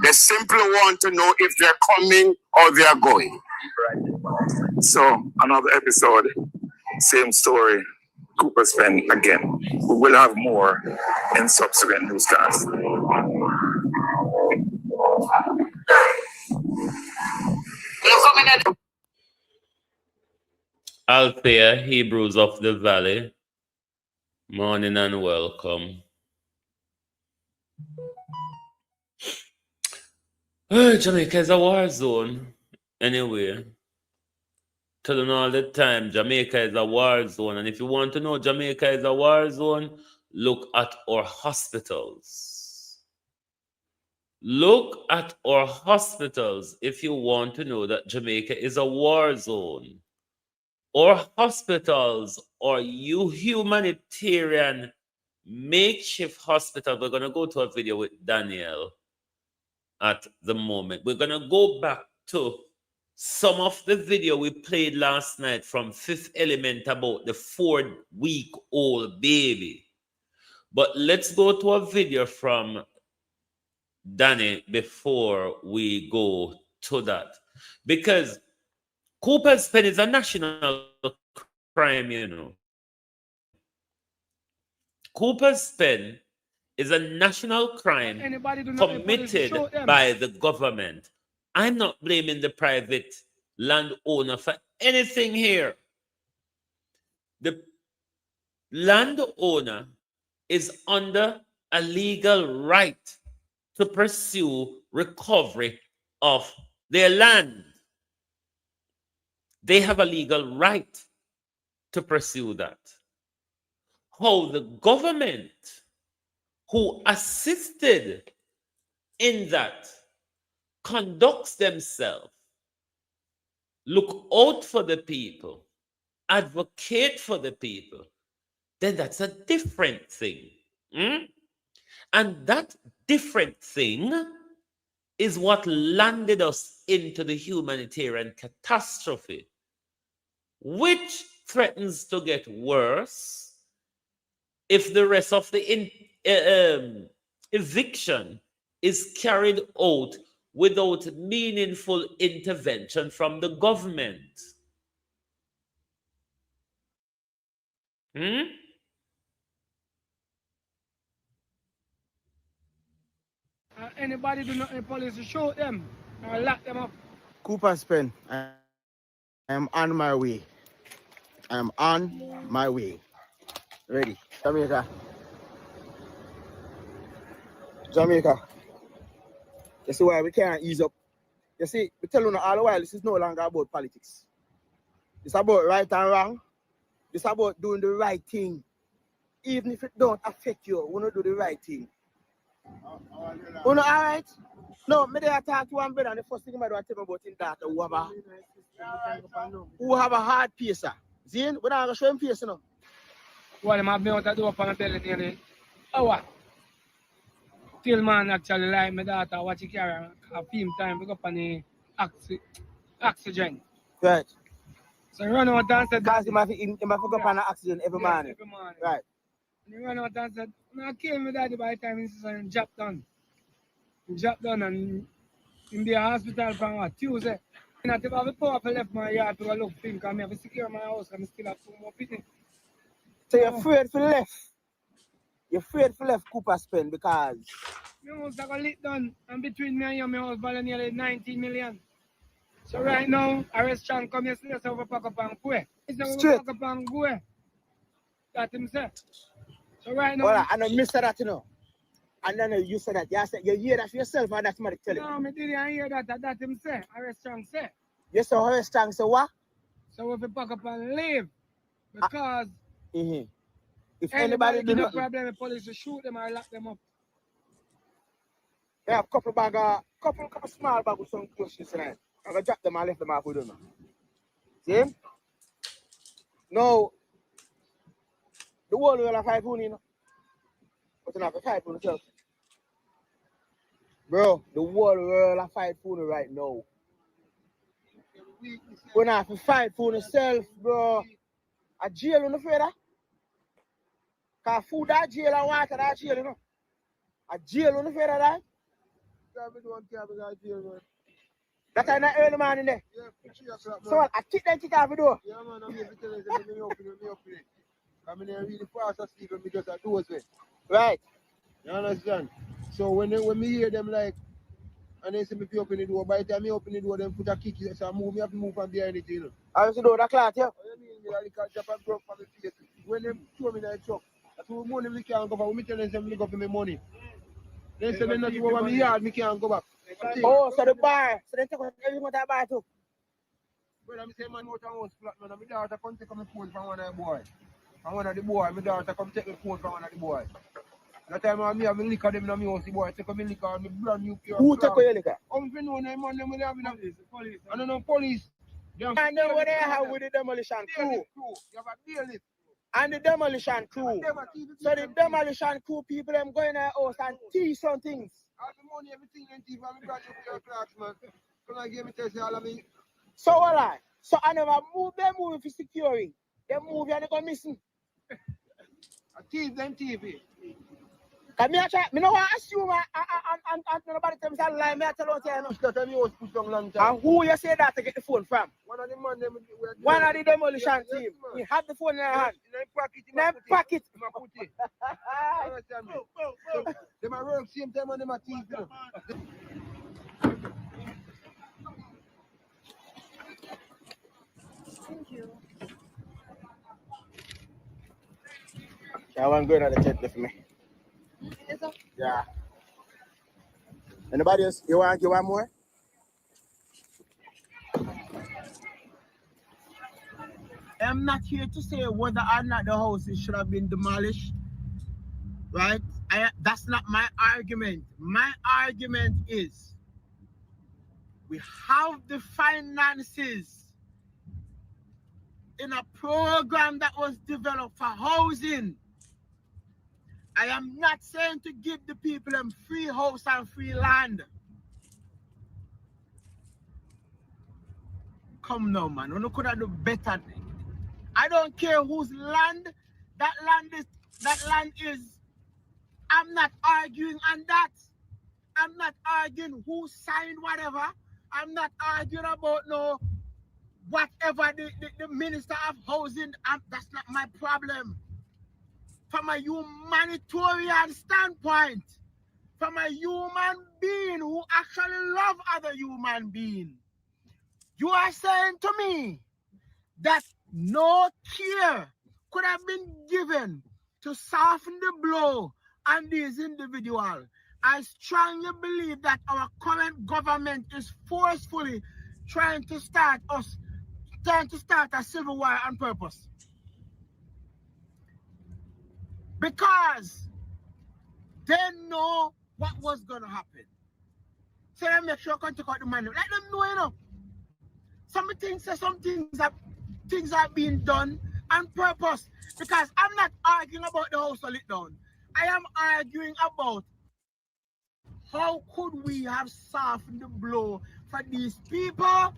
They simply want to know if they're coming or they are going. So another episode, same story, Cooper's Pen again. We will have more in subsequent newscasts. Althea, Hebrews of the Valley, morning and welcome. Jamaica is a war zone. Anyway, tell them all the time, Jamaica is a war zone. And if you want to know Jamaica is a war zone, look at our hospitals. Look at our hospitals if you want to know that Jamaica is a war zone. Our hospitals are humanitarian makeshift hospitals. We're going to go to a video with Daniel at the moment. We're going to go back to some of the video we played last night from Fifth Element about the 4-week-old baby. But let's go to a video from Danny before we go to that. Because Cooper's Pen is a national crime, you know. Cooper's Pen is a national crime committed by the government. I'm not blaming the private landowner for anything here. The landowner is under a legal right to pursue recovery of their land. They have a legal right to pursue that. How the government who assisted in that conducts themselves, look out for the people, advocate for the people, then that's a different thing. And that different thing is what landed us into the humanitarian catastrophe, which threatens to get worse if the rest of the eviction is carried out without meaningful intervention from the government. Anybody do nothing, police to shoot them or lock them up. Cooper's Pen, I am on my way. I am on my way. Ready. Jamaica. Jamaica. You see why we can't ease up? You see, we tell you all the while, this is no longer about politics. It's about right and wrong. It's about doing the right thing. Even if it don't affect you, we don't do the right thing. You know, all right? No, me there talk to one brother, and the first thing I do is tell me about his daughter who have a hard pacer. Zane, we don't have to show him face, you know. Well, I'm out to do up on the belly nearly hour. Till man actually like my daughter watch it carry a film time, pick up on the oxygen. Right. So he run out and said, because he might go up on an oxygen every morning. Every morning. Right. And he ran out and said, I came with daddy by the time he said, job done. Job done and in the hospital from what, Tuesday. And I have a power for left my yard to go look for him because I have to secure my house because I still have 2 more people. So you're afraid for left? You're afraid for left Cooper's Pen because? My house got lit down and between me and you, my house value nearly 19 million. So right now, a restaurant come yesterday, so we pack up and go. It's not we pack up and go. That him say. So right now... Well, I know you said that, you know. And then you said that. You hear that for yourself or that's somebody tell you? No, I didn't hear that. That him say. A restaurant say. You saw a restaurant say what? So if we pack up and leave, because... If anybody do no problem, the police will shoot them or lock them up. They have a couple small bag with some questions tonight. I'm going to drop them and left them off with them. See? Now, the world will have 5 pounds, you know. But you have to fight for yourself. Bro, the world will have 5 pounds right now. We're not have to fight for yourself, bro. A jail, you know, afraid of? Because food that jail and water that jail, you know. A jail, you know, afraid of that? That's in the early morning there. Yeah, so what? I kick that kick out the door. Yeah, man, I'm here to tell you that me open it. I'm in here really fast asleep and me just at doors way. Right. You understand? So when me hear them like, and they say me open the door, by the time me open the door, them put a kick, so I have to move from behind it, you know. I used to do that cloth, yeah? What do you mean? Me like a drop and broke from the face. When they throw me in the truck, that's what money me can't go for. When me tell them me go for my money. They say me not to go over my yard, me can't go back. Oh, so the bar. So they take everything with that bar too. Well, I'm saying man out of house flat, man. My daughter come take my phone from one of the boy. From one of the boy, my daughter come take my phone from one of the boy. That time I have my liquor them in my house, the boy take my liquor and my brand new pure. Who take your liquor? I'm going to know them man, them will have the police. I don't know police. I know what they have with the demolition crew. You have a bailiff. And the demolition crew. So the demolition crew people them go in their house and teach some things. All the money, everything, and TV, I'm going to your class, man. Come and give me test all of me. So what I? So I never move them moving for securing. They move and they go missing. I teach them TV. Can me try? Me no want to assume and nobody tell me that lie. Me tell you no. That time you was pushed on long time. And who you say that to get the phone from? One of the man them. One of the demolition team. He had the phone in their hand. In their pocket. In my pocket. Understand me? So, they might work same time on them at TV. I want good at the chat for me. Yeah. Anybody else? You want more? I'm not here to say whether or not the houses should have been demolished, right? That's not my argument. My argument is we have the finances in a program that was developed for housing. I am not saying to give the people them free house and free land. Come now, man. We could have do better. I don't care whose land that land is. I'm not arguing on that. I'm not arguing who signed whatever. I'm not arguing about no whatever the minister of housing. That's not my problem. From a humanitarian standpoint, from a human being who actually love other human beings, you are saying to me that no care could have been given to soften the blow on these individuals. I strongly believe that our current government is forcefully trying to start a civil war on purpose. Because they know what was going to happen. So they make sure I can take out the money. Let them know, you know. Some things are being done on purpose. Because I'm not arguing about the house to lit down. I am arguing about how could we have softened the blow for these people.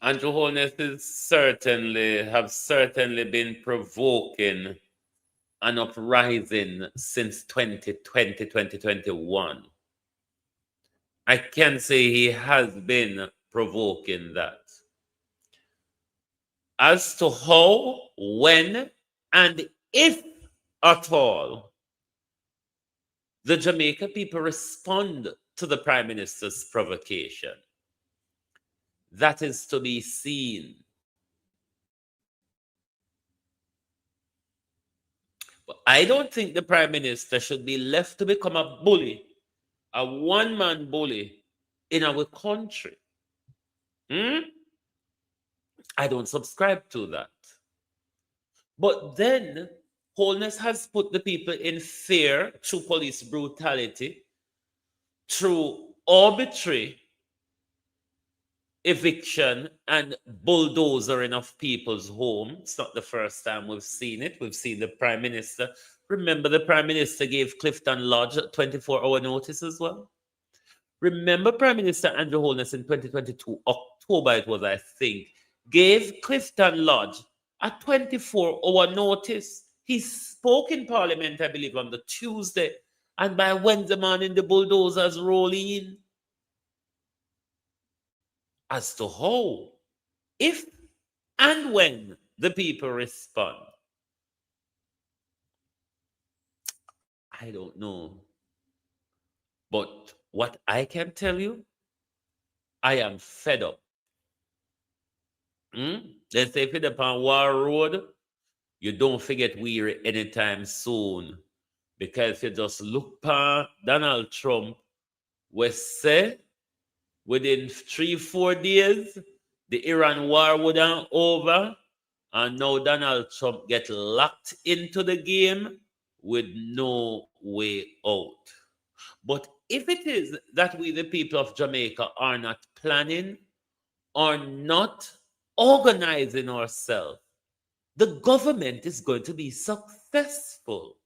Andrew Holness have certainly been provoking an uprising since 2020, 2021. I can say he has been provoking that. As to how, when, and if at all the Jamaica people respond to the Prime Minister's provocation, that is to be seen. But I don't think the Prime Minister should be left to become a bully, a one-man bully in our country. I don't subscribe to that. But then, Holness has put the people in fear through police brutality, through arbitrary eviction and bulldozering of people's homes. It's not the first time we've seen it. We've seen the Prime Minister. Remember, the Prime Minister gave Clifton Lodge a 24-hour notice as well. Remember, Prime Minister Andrew Holness in 2022, October it was, I think, gave Clifton Lodge a 24-hour notice. He spoke in Parliament, I believe, on the Tuesday, and by Wednesday morning, the bulldozers roll in. As to how, if, and when the people respond, I don't know. But what I can tell you, I am fed up. They say if you're upon War Road, you don't forget weary anytime soon. Because if you just look past Donald Trump, we say within 3-4 days, the Iran war would have over, and now Donald Trump get locked into the game with no way out. But if it is that we, the people of Jamaica, are not planning or not organizing ourselves, the government is going to be successful.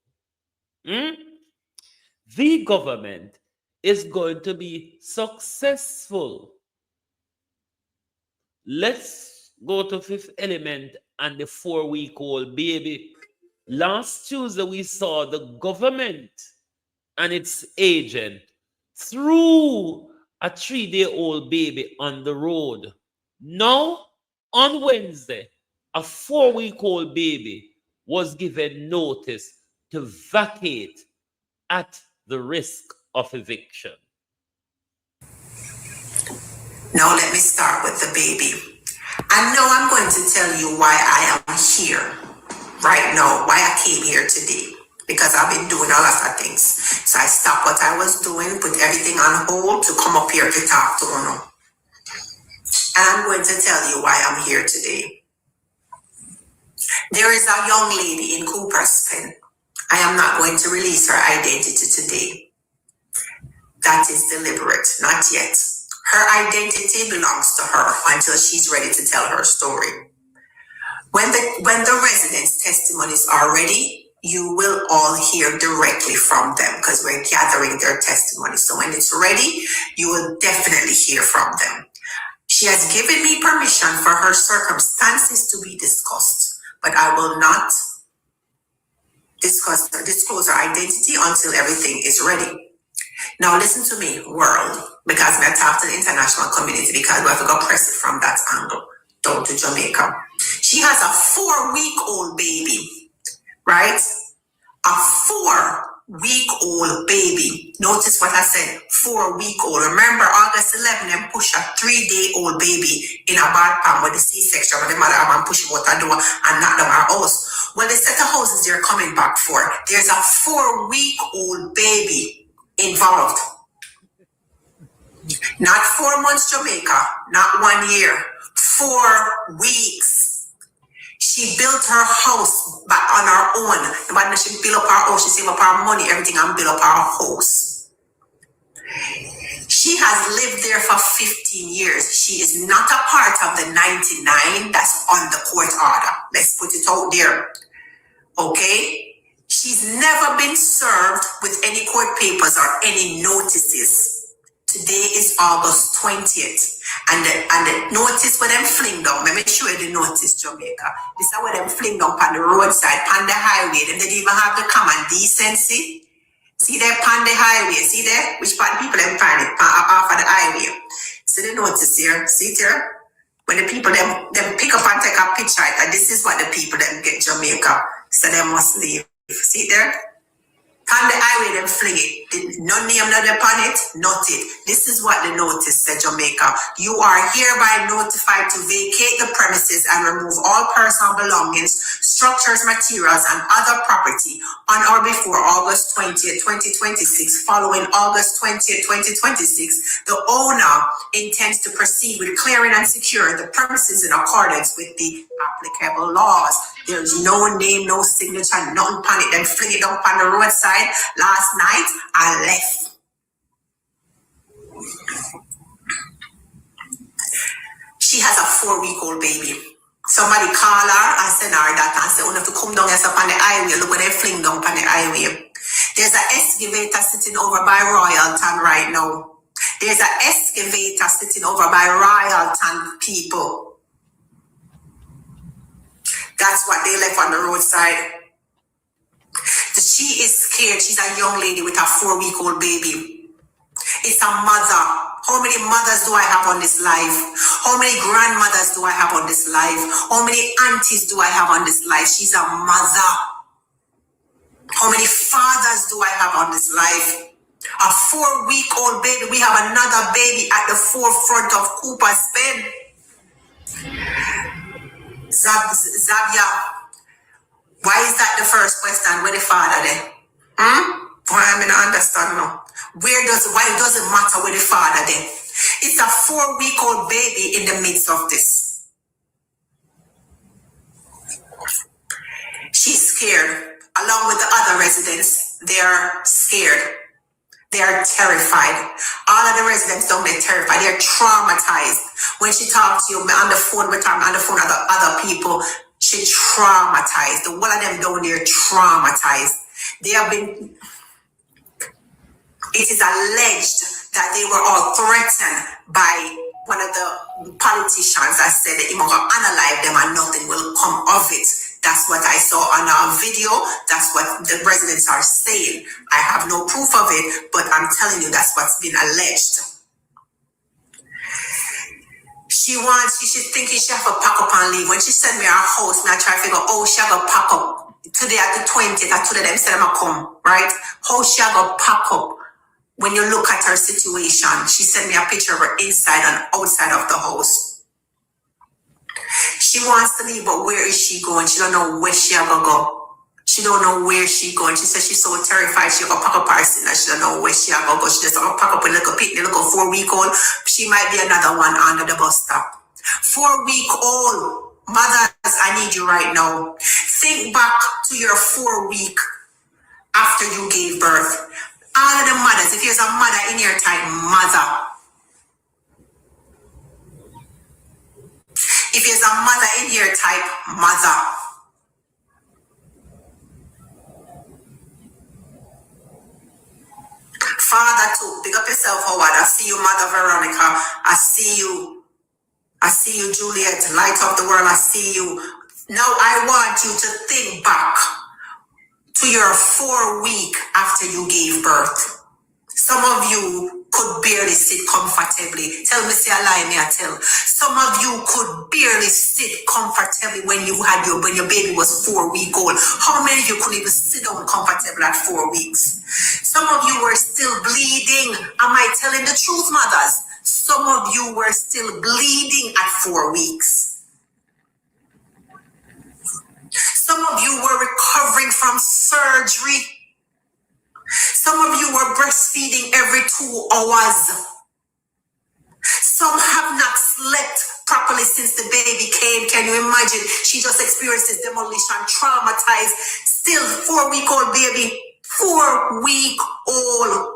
The government is going to be successful. Let's go to Fifth Element and the 4-week-old baby. Last Tuesday, we saw the government and its agent threw a 3-day-old baby on the road. Now, on Wednesday, a 4-week-old baby was given notice to vacate at the risk of eviction. Now let me start with the baby. And now I'm going to tell you why I am here right now, why I came here today. Because I've been doing a lot of things. So I stopped what I was doing, put everything on hold to come up here to talk to Uno. And I'm going to tell you why I'm here today. There is a young lady in Cooper's Pen. I am not going to release her identity today. That is deliberate, not yet. Her identity belongs to her until she's ready to tell her story. When the residents' testimonies are ready, you will all hear directly from them because we're gathering their testimonies. So when it's ready, you will definitely hear from them. She has given me permission for her circumstances to be discussed, but I will not disclose her identity until everything is ready. Now listen to me, world, because I talk to the international community because we have to go press it from that angle down to Jamaica. She has a 4-week-old baby, right? A 4-week-old baby. Notice what I said, 4-week-old. Remember, August 11, them push a 3-day-old baby in a bad palm with the C-section when the mother have push him out the door and knock down our house. Well, the set of houses they're coming back for, there's a 4-week-old baby involved. Not 4 months Jamaica, not 1 year, 4 weeks. She built her house back on her own. But she built up her house, she saved up her money, everything, and built up her house. She has lived there for 15 years. She is not a part of the 99 that's on the court order. Let's put it out there. Okay? She's never been served with any court papers or any notices. Today is August 20th. And the notice where them fling down, let me show you the notice, Jamaica. This is where them fling down on the roadside, on the highway. Them they even have the common decency. See there on the highway, see there? Which part people them find it off of the highway. See the notice here, see it here? When the people them pick up and take a picture, and this is what the people them get Jamaica. So they must leave. See there? On the highway, them fling it. No name, not upon it, not it. This is what the notice said, Jamaica. You are hereby notified to vacate the premises and remove all personal belongings, structures, materials, and other property on or before August 20th, 2026. Following August 20th, 2026, the owner intends to proceed with clearing and securing the premises in accordance with the applicable laws. There's no name, no signature, nothing on it. Then fling it up on the roadside. Last night, I left. She has a 4-week-old baby. Somebody call her and send her that and say, you have to come down here on the highway. Look where they fling down on the highway. There's an excavator sitting over by Royalton right now. There's an excavator sitting over by Royalton people. That's what they left on the roadside. She is scared. She's a young lady with a 4-week-old baby. It's a mother. How many mothers do I have on this life? How many grandmothers do I have on this life? How many aunties do I have on this life? She's a mother. How many fathers do I have on this life? A 4-week-old baby. We have another baby at the forefront of Cooper's Pen. Zabia, why is that the first question? Where the father there? Why I mean, I understand now. Why does it matter where the father there? It's a 4-week-old baby in the midst of this. She's scared. Along with the other residents, they're scared. They are terrified. All of the residents down there terrified. They're traumatized. When she talks to you on the phone with her, on the phone with other people, she traumatized. The one of them down there traumatized. They have been. It is alleged that they were all threatened by one of the politicians that said that he will unalive them and nothing will come of it. That's what I saw on our video. That's what the residents are saying. I have no proof of it, but I'm telling you that's what's been alleged. She's thinking she have to pack up and leave. When she sent me her house, I try to figure out how she have to pack up. Today at the 20th, I told them, said I'm going to come, right? How she have to pack up when you look at her situation, she sent me a picture of her inside and outside of the house. She wants to leave, but where is she going? She don't know where she ever go. She don't know where she going. She says she's so terrified. She go pack up her thing and she don't know where she ever go. She just pack up a little picnic, little 4-week-old. She might be another one under the bus stop. 4-week-old mothers, I need you right now. Think back to your 4-week after you gave birth. All of the mothers, if there's a mother in here type mother. If there's a mother in here type mother. Father too, pick up yourself, Howard. I see you, Mother Veronica. I see you, Juliet. Light of the world, I see you. Now I want you to think back to your 4-week after you gave birth. Some of you could barely sit comfortably. Tell me, say a lie, me I tell. Some of you could barely sit comfortably when your baby was 4-week-old. How many of you couldn't even sit down comfortably at 4 weeks? Some of you were still bleeding. Am I telling the truth, mothers? Some of you were still bleeding at 4 weeks. Some of you were recovering from surgery. Some of you were breastfeeding every 2 hours. Some have not slept properly since the baby came. Can you imagine? She just experienced this demolition, traumatized. Still 4-week-old baby. 4-week-old.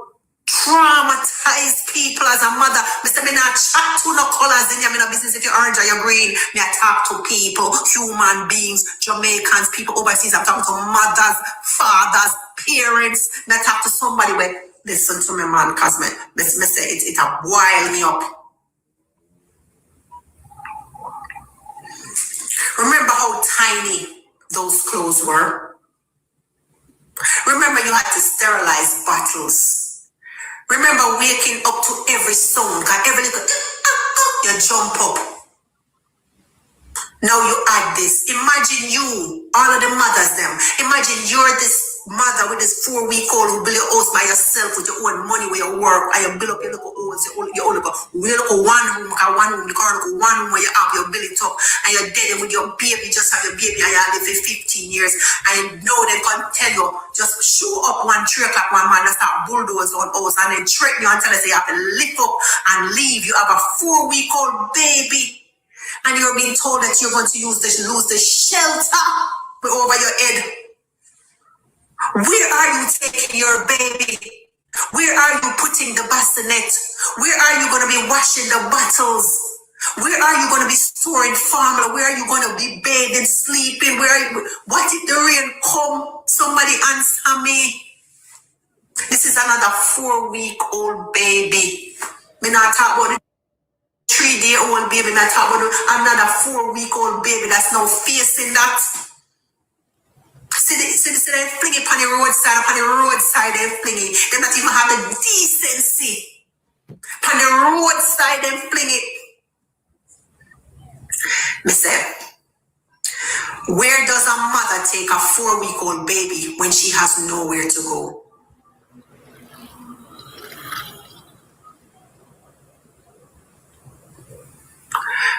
Traumatized people as a mother. Mr. Me not chat to no colors in your business. If you're orange or you're green, me I talk to people, human beings, Jamaicans, people overseas. I'm talking to mothers, fathers, parents. Me I talk to somebody where listen to me, man, cause me say it a wild me up. Remember how tiny those clothes were? Remember you had to sterilize bottles. Remember waking up to every sound, because every little, you jump up. Now you add this. Imagine you, all of the mothers them. Imagine you're this mother with this 4-week-old who build your house by yourself with your own money where you work, and you build up your little house, your own little, we look at one room, the car look one room where you have your build it up, and you're dead with your baby, just have your baby, and you live for 15 years, and you know they can tell you, just show up 3 o'clock one man and start bulldoze on house, and then trick you and tell us you have to lift up and leave. You have a 4-week-old baby. And you're being told that you're going to lose the shelter over your head. Where are you taking your baby? Where are you putting the bassinet? Where are you going to be washing the bottles? Where are you going to be storing formula? Where are you going to be bathing, sleeping? What if the rain come? Somebody answer me. This is another 4-week-old baby. Me not talk about it. 3-day-old baby, not talk about another 4-week-old baby that's now facing that. See they fling it on the roadside, they fling it. They not even have the decency. On the roadside, they fling it. Me say, where does a mother take a 4-week-old baby when she has nowhere to go?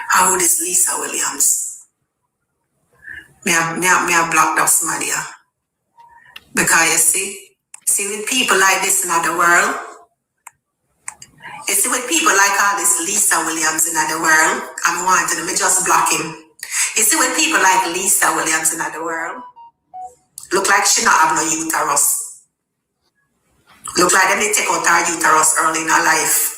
How old is Lisa Williams? Me a blocked up somebody. Because you see with people like this in the world, you see with people like all this Lisa Williams in the world, I'm wanting me just block him. You see with people like Lisa Williams in the world, look like she not have no uterus. Look like they take out her uterus early in her life.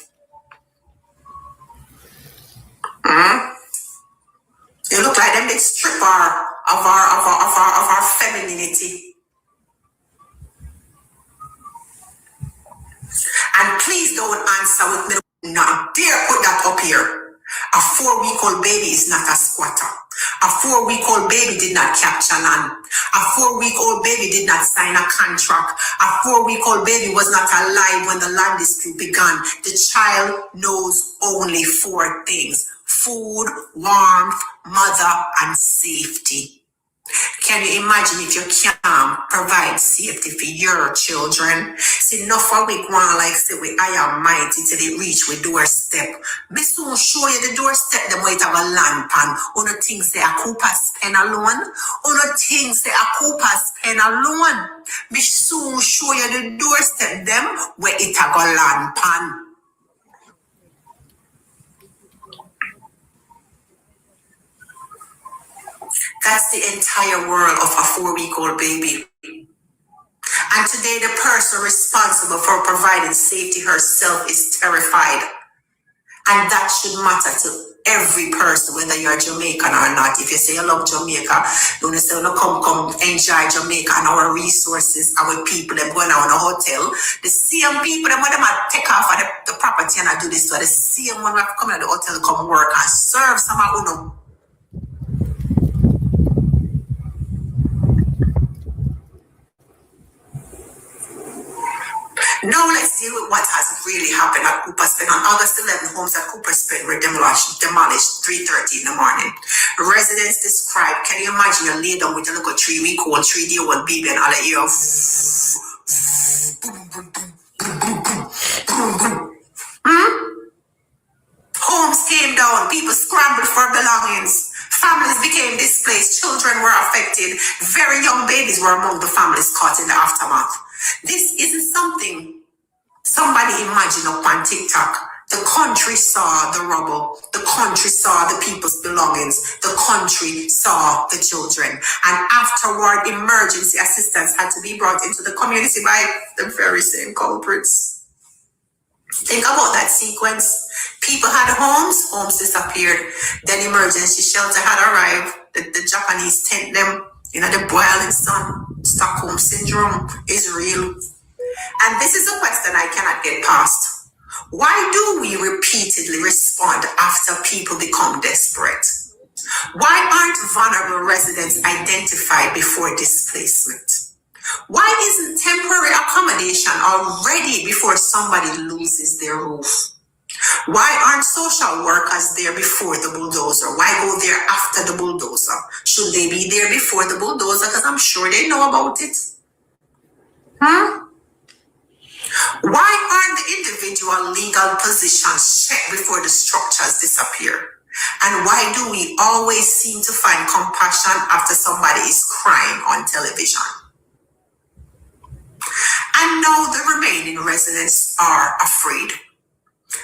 You look like them big stripper of our femininity. And please don't answer with me. Not dare put that up here. A 4-week-old baby is not a squatter. A 4-week-old baby did not capture land. A 4-week-old baby did not sign a contract. A 4-week-old baby was not alive when the land dispute began. The child knows only 4 things: food, warmth, mother, and safety. Can you imagine if you can't provide safety for your children? See, enough for we go on like say we I am mighty till they reach with doorstep. Me soon show you the doorstep them might have a land pan. On the things say a Cooper's pen alone. On the things say a Cooper's pen alone. Me soon show you the doorstep them where it have a land pan. That's the entire world of a 4-week-old baby. And today, the person responsible for providing safety herself is terrified. And that should matter to every person, whether you're Jamaican or not. If you say you love Jamaica, you want to say, come enjoy Jamaica and our resources, our people, them going out in a hotel. The same people, them when them take off of the property and I do this, so the same one have come to the hotel, come work and serve some of them. Now let's deal with what has really happened at Cooper's Pen. On August 11, homes at Cooper's Pen were demolished 3:30 in the morning. Residents described, can you imagine you lay down with a little 3-week-old, 3-day-old baby and all the ear of Homes came down, people scrambled for belongings. Families became displaced, children were affected, very young babies were among the families caught in the aftermath. This isn't something somebody imagined up on TikTok. The country saw the rubble. The country saw the people's belongings. The country saw the children. And afterward, emergency assistance had to be brought into the community by the very same culprits. Think about that sequence. People had homes disappeared. Then emergency shelter had arrived. The Japanese tent them, the boiling sun. Stockholm syndrome is real. And this is a question I cannot get past. Why do we repeatedly respond after people become desperate? Why aren't vulnerable residents identified before displacement? Why isn't temporary accommodation already before somebody loses their roof? Why aren't social workers there before the bulldozer? Why go there after the bulldozer? Should they be there before the bulldozer? Because I'm sure they know about it. Why aren't the individual legal positions checked before the structures disappear? And why do we always seem to find compassion after somebody is crying on television? And now the remaining residents are afraid.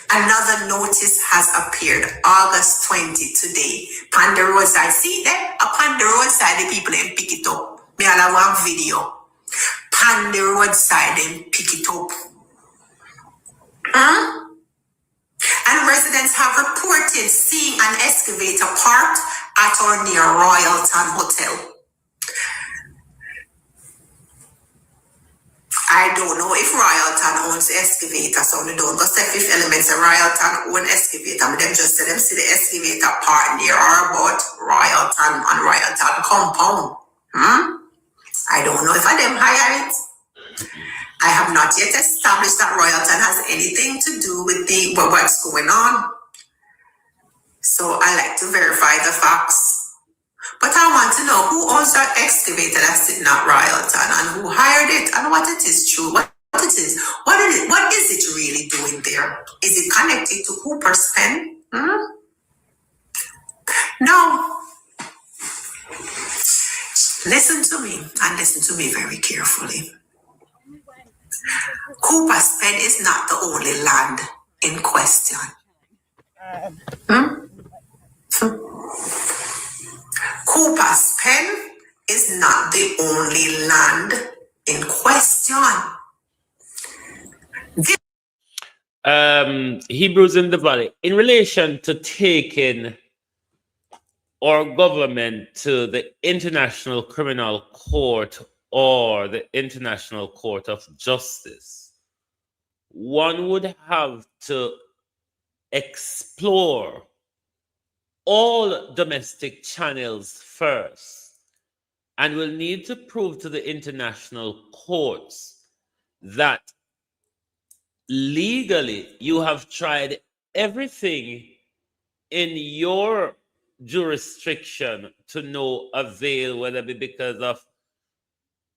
Another notice has appeared August 20 today. Upon the roadside. See that? Upon the roadside, the people then pick it up. Me all have one video. Upon the roadside, then pick it up. And residents have reported seeing an excavator parked at or near Royalton Hotel. I don't know if Royalton owns the excavator, so they don't go say Fifth Elements and Royalton own excavator. But them just say them see the excavator part near or about Royalton and Royalton compound. I don't know if I them hire it. I have not yet established that Royalton has anything to do with what's going on. So I like to verify the facts. But I want to know who owns that excavator that's sitting at Royalton and who hired it and what it is true, what it is. What is it really doing there? Is it connected to Cooper's Pen? No. Listen to me and listen to me very carefully. Cooper's Pen is not the only land in question. Cooper's Pen is not the only land in question. Hebrews in the Valley, in relation to taking our government to the International Criminal Court or the International Court of Justice, one would have to explore all domestic channels first and will need to prove to the international courts that legally you have tried everything in your jurisdiction to no avail, whether it be because of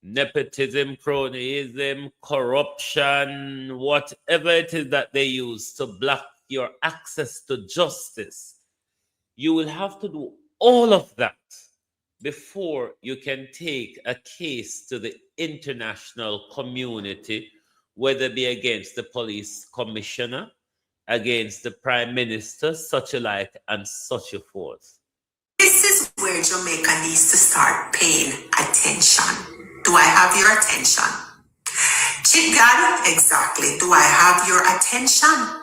nepotism, cronyism, corruption, whatever it is that they use to block your access to justice. You will have to do all of that before you can take a case to the international community, whether it be against the police commissioner, against the prime minister, such alike, and such a forth. This is where Jamaica needs to start paying attention. Do I have your attention? Chigan, exactly. Do I have your attention?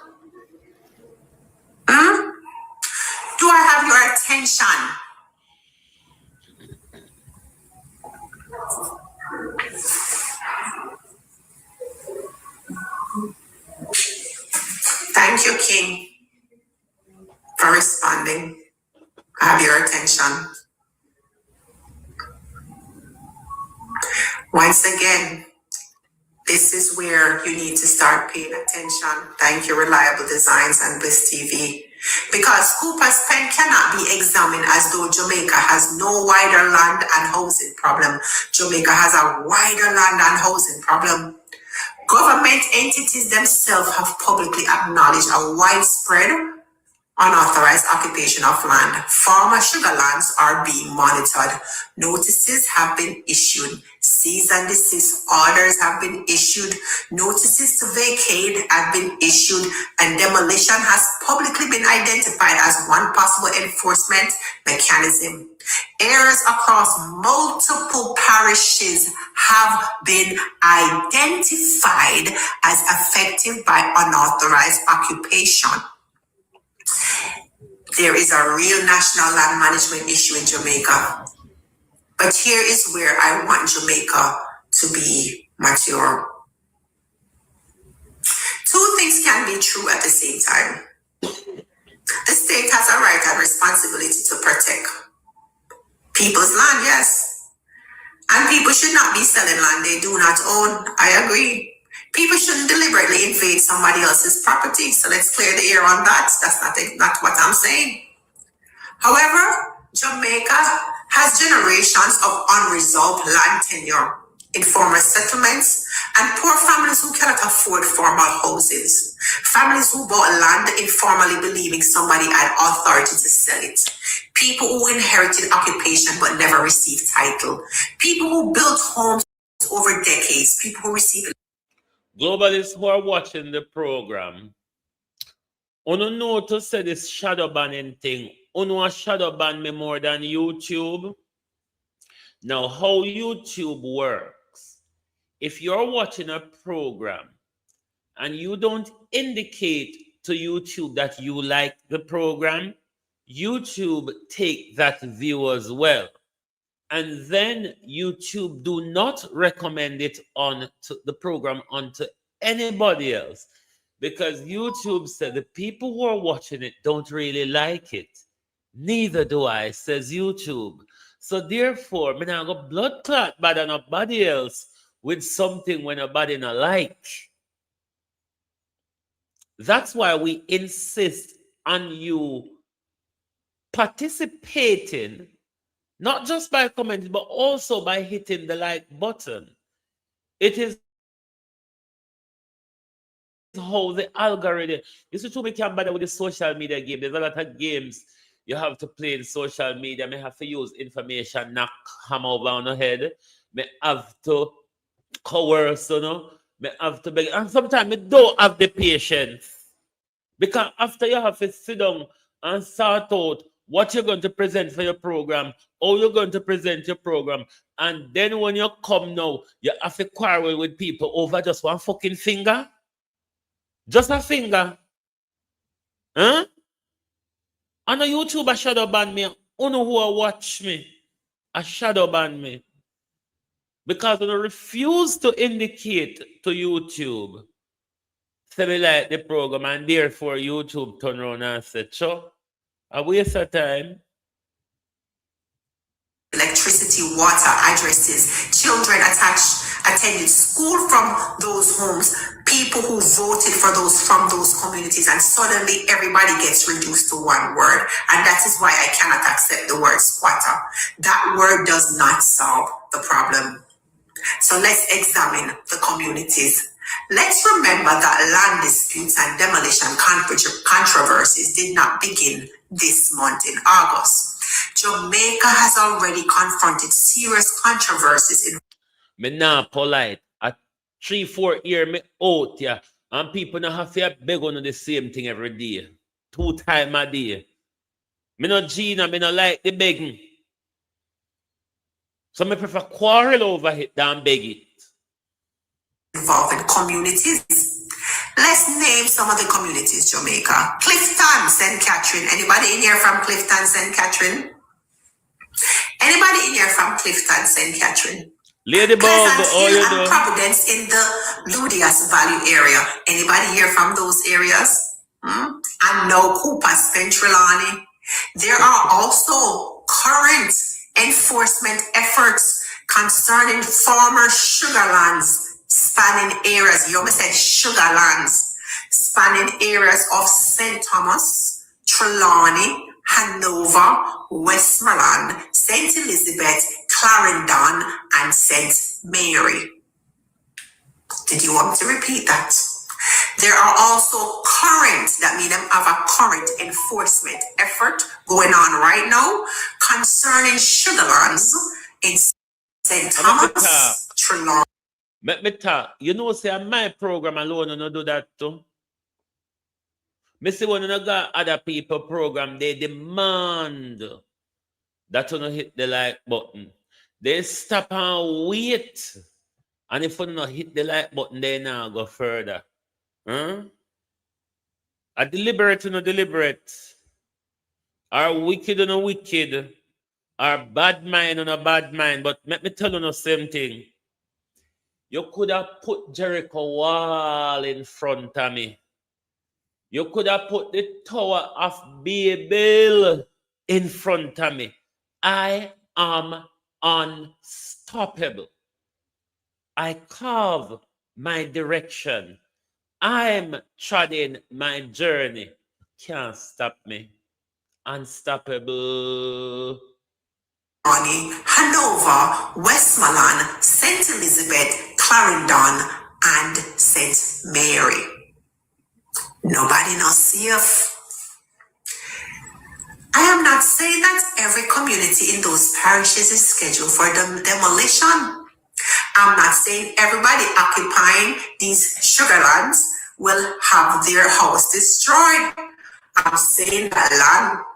Do I have your attention? Thank you, King, for responding. I have your attention. Once again, this is where you need to start paying attention. Thank you, Reliable Designs and Bliss TV. Because Cooper's Pen cannot be examined as though Jamaica has no wider land and housing problem. Jamaica has a wider land and housing problem. Government entities themselves have publicly acknowledged a widespread unauthorized occupation of land. Former sugar lands are being monitored. Notices have been issued. Cease and desist orders have been issued. Notices to vacate have been issued. And demolition has publicly been identified as one possible enforcement mechanism. Areas across multiple parishes have been identified as affected by unauthorized occupation. There is a real national land management issue in Jamaica. But here is where I want Jamaica to be mature. Two things can be true at the same time. The state has a right and responsibility to protect people's land, yes. And people should not be selling land they do not own. I agree. People shouldn't deliberately invade somebody else's property. So let's clear the air on that. That's not what I'm saying. However, Jamaica has generations of unresolved land tenure, informal settlements, and poor families who cannot afford formal houses. Families who bought land informally believing somebody had authority to sell it. People who inherited occupation but never received title. People who built homes over decades. People who received... Globalists who are watching the program, uno know to say this shadow banning thing. Uno shadow ban me more than YouTube. Now, how YouTube works, if you're watching a program and you don't indicate to YouTube that you like the program, YouTube take that view as well. And then YouTube do not recommend it on to the program onto anybody else, because YouTube said the people who are watching it don't really like it. Neither do I, says YouTube. So therefore, me now go blood clot bad than nobody else with something when nobody not like. That's why we insist on you participating, not just by commenting, but also by hitting the like button. It is how the algorithm, you see, too, we can bother with the social media game. There's a lot of games you have to play in social media. May have to use information, knock hammer over on the head. May have to coerce, you know. May have to beg. And sometimes you don't have the patience. Because after you have to sit down and sort out what you're going to present for your program, how you're going to present your program, and then when you come now, you have to quarrel with people over just one fucking finger. Just a finger. Huh? And a YouTuber shadow ban me. Uno who watch me, a shadow ban me. Because I refuse to indicate to YouTube, say me like the program, and therefore YouTube turn around and say, "Cho, a waste of time." Electricity, water, addresses, children attended school from those homes. people who voted for those from those communities, and suddenly everybody gets reduced to one word. And that is why I cannot accept the word squatter. That word does not solve the problem. So let's examine the communities. Let's remember that land disputes and demolition controversies did not begin this month in August. Jamaica has already confronted serious controversies in Me not polite. At 3-4 year me out, yeah. And people not have to beg on the same thing every day. 2 times a day. Me no Gina, me no like the begging. So me prefer quarrel over it than beg it. involving communities. Let's name some of the communities, Jamaica. Clifton, St. Catherine. Anybody in here from Clifton, St. Catherine? Anybody in here from Clifton, St. Catherine? Ladybug, Pleasant how Hill you and do? Providence in the Ludias Valley area. Anybody here from those areas? And no Cooper's, Trelawney. There are also current enforcement efforts concerning former sugarlands spanning areas. You almost said sugarlands spanning areas of St. Thomas, Trelawney, Hanover, Westmoreland, St. Elizabeth, Clarendon, and St. Mary. Did you want me to repeat that? There are also current, that means them have a current enforcement effort going on right now concerning sugarlands in St. Thomas, Trelawney. Let me talk. You know, say my program alone and not do that too. Me see when you got other people program, they demand that you not hit the like button. They stop and wait. And if you not hit the like button, they now go further. Huh? A deliberate or no deliberate. Are wicked or no wicked. Are bad mind or no bad mind. But let me tell you the same thing. You could have put Jericho wall in front of me. You could have put the Tower of Babel in front of me. I am unstoppable. I carve my direction. I'm treading my journey. Can't stop me. Unstoppable. Hanover, Westmoreland, St. Elizabeth, Clarendon, and St. Mary. Nobody knows safe. I am not saying that every community in those parishes is scheduled for demolition. I'm not saying everybody occupying these sugarlands will have their house destroyed. I'm saying that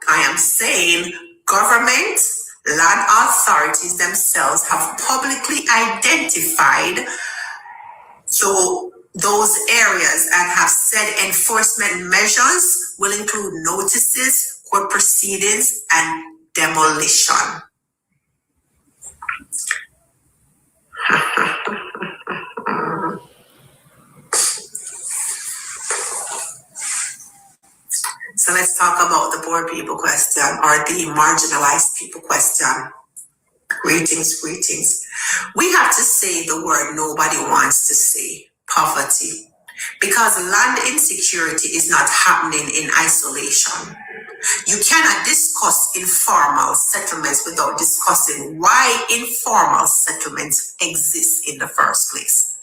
I am saying government, land authorities themselves have publicly identified those areas and have said enforcement measures will include notices, court proceedings, and demolition. So let's talk about the poor people question or the marginalized people question. Greetings, greetings. We have to say the word nobody wants to say, poverty, because land insecurity is not happening in isolation. You cannot discuss informal settlements without discussing why informal settlements exist in the first place.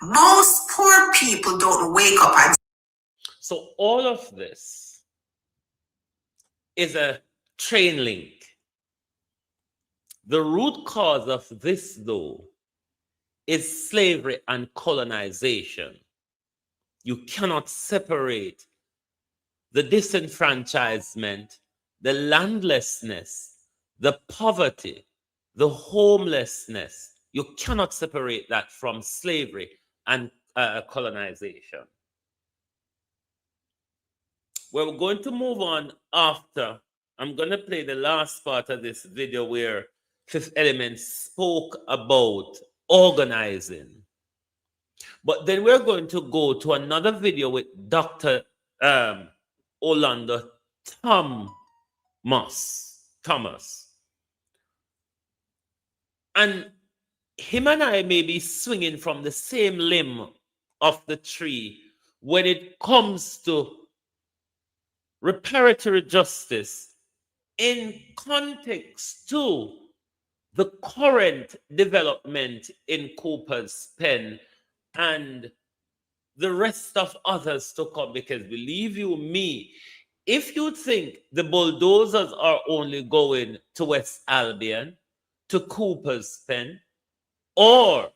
Most poor people don't wake up and... So all of this is a chain link. The root cause of this, though, is slavery and colonization. You cannot separate the disenfranchisement, the landlessness, the poverty, the homelessness. You cannot separate that from slavery and colonization. We're going to move on after. I'm going to play the last part of this video where Fifth Element spoke about organizing. But then we're going to go to another video with Dr. Orlando Thomas. And him and I may be swinging from the same limb of the tree when it comes to reparatory justice in context to the current development in Cooper's Pen and the rest of others to come. Because believe you me, if you think the bulldozers are only going to West Albion, to Cooper's Pen, or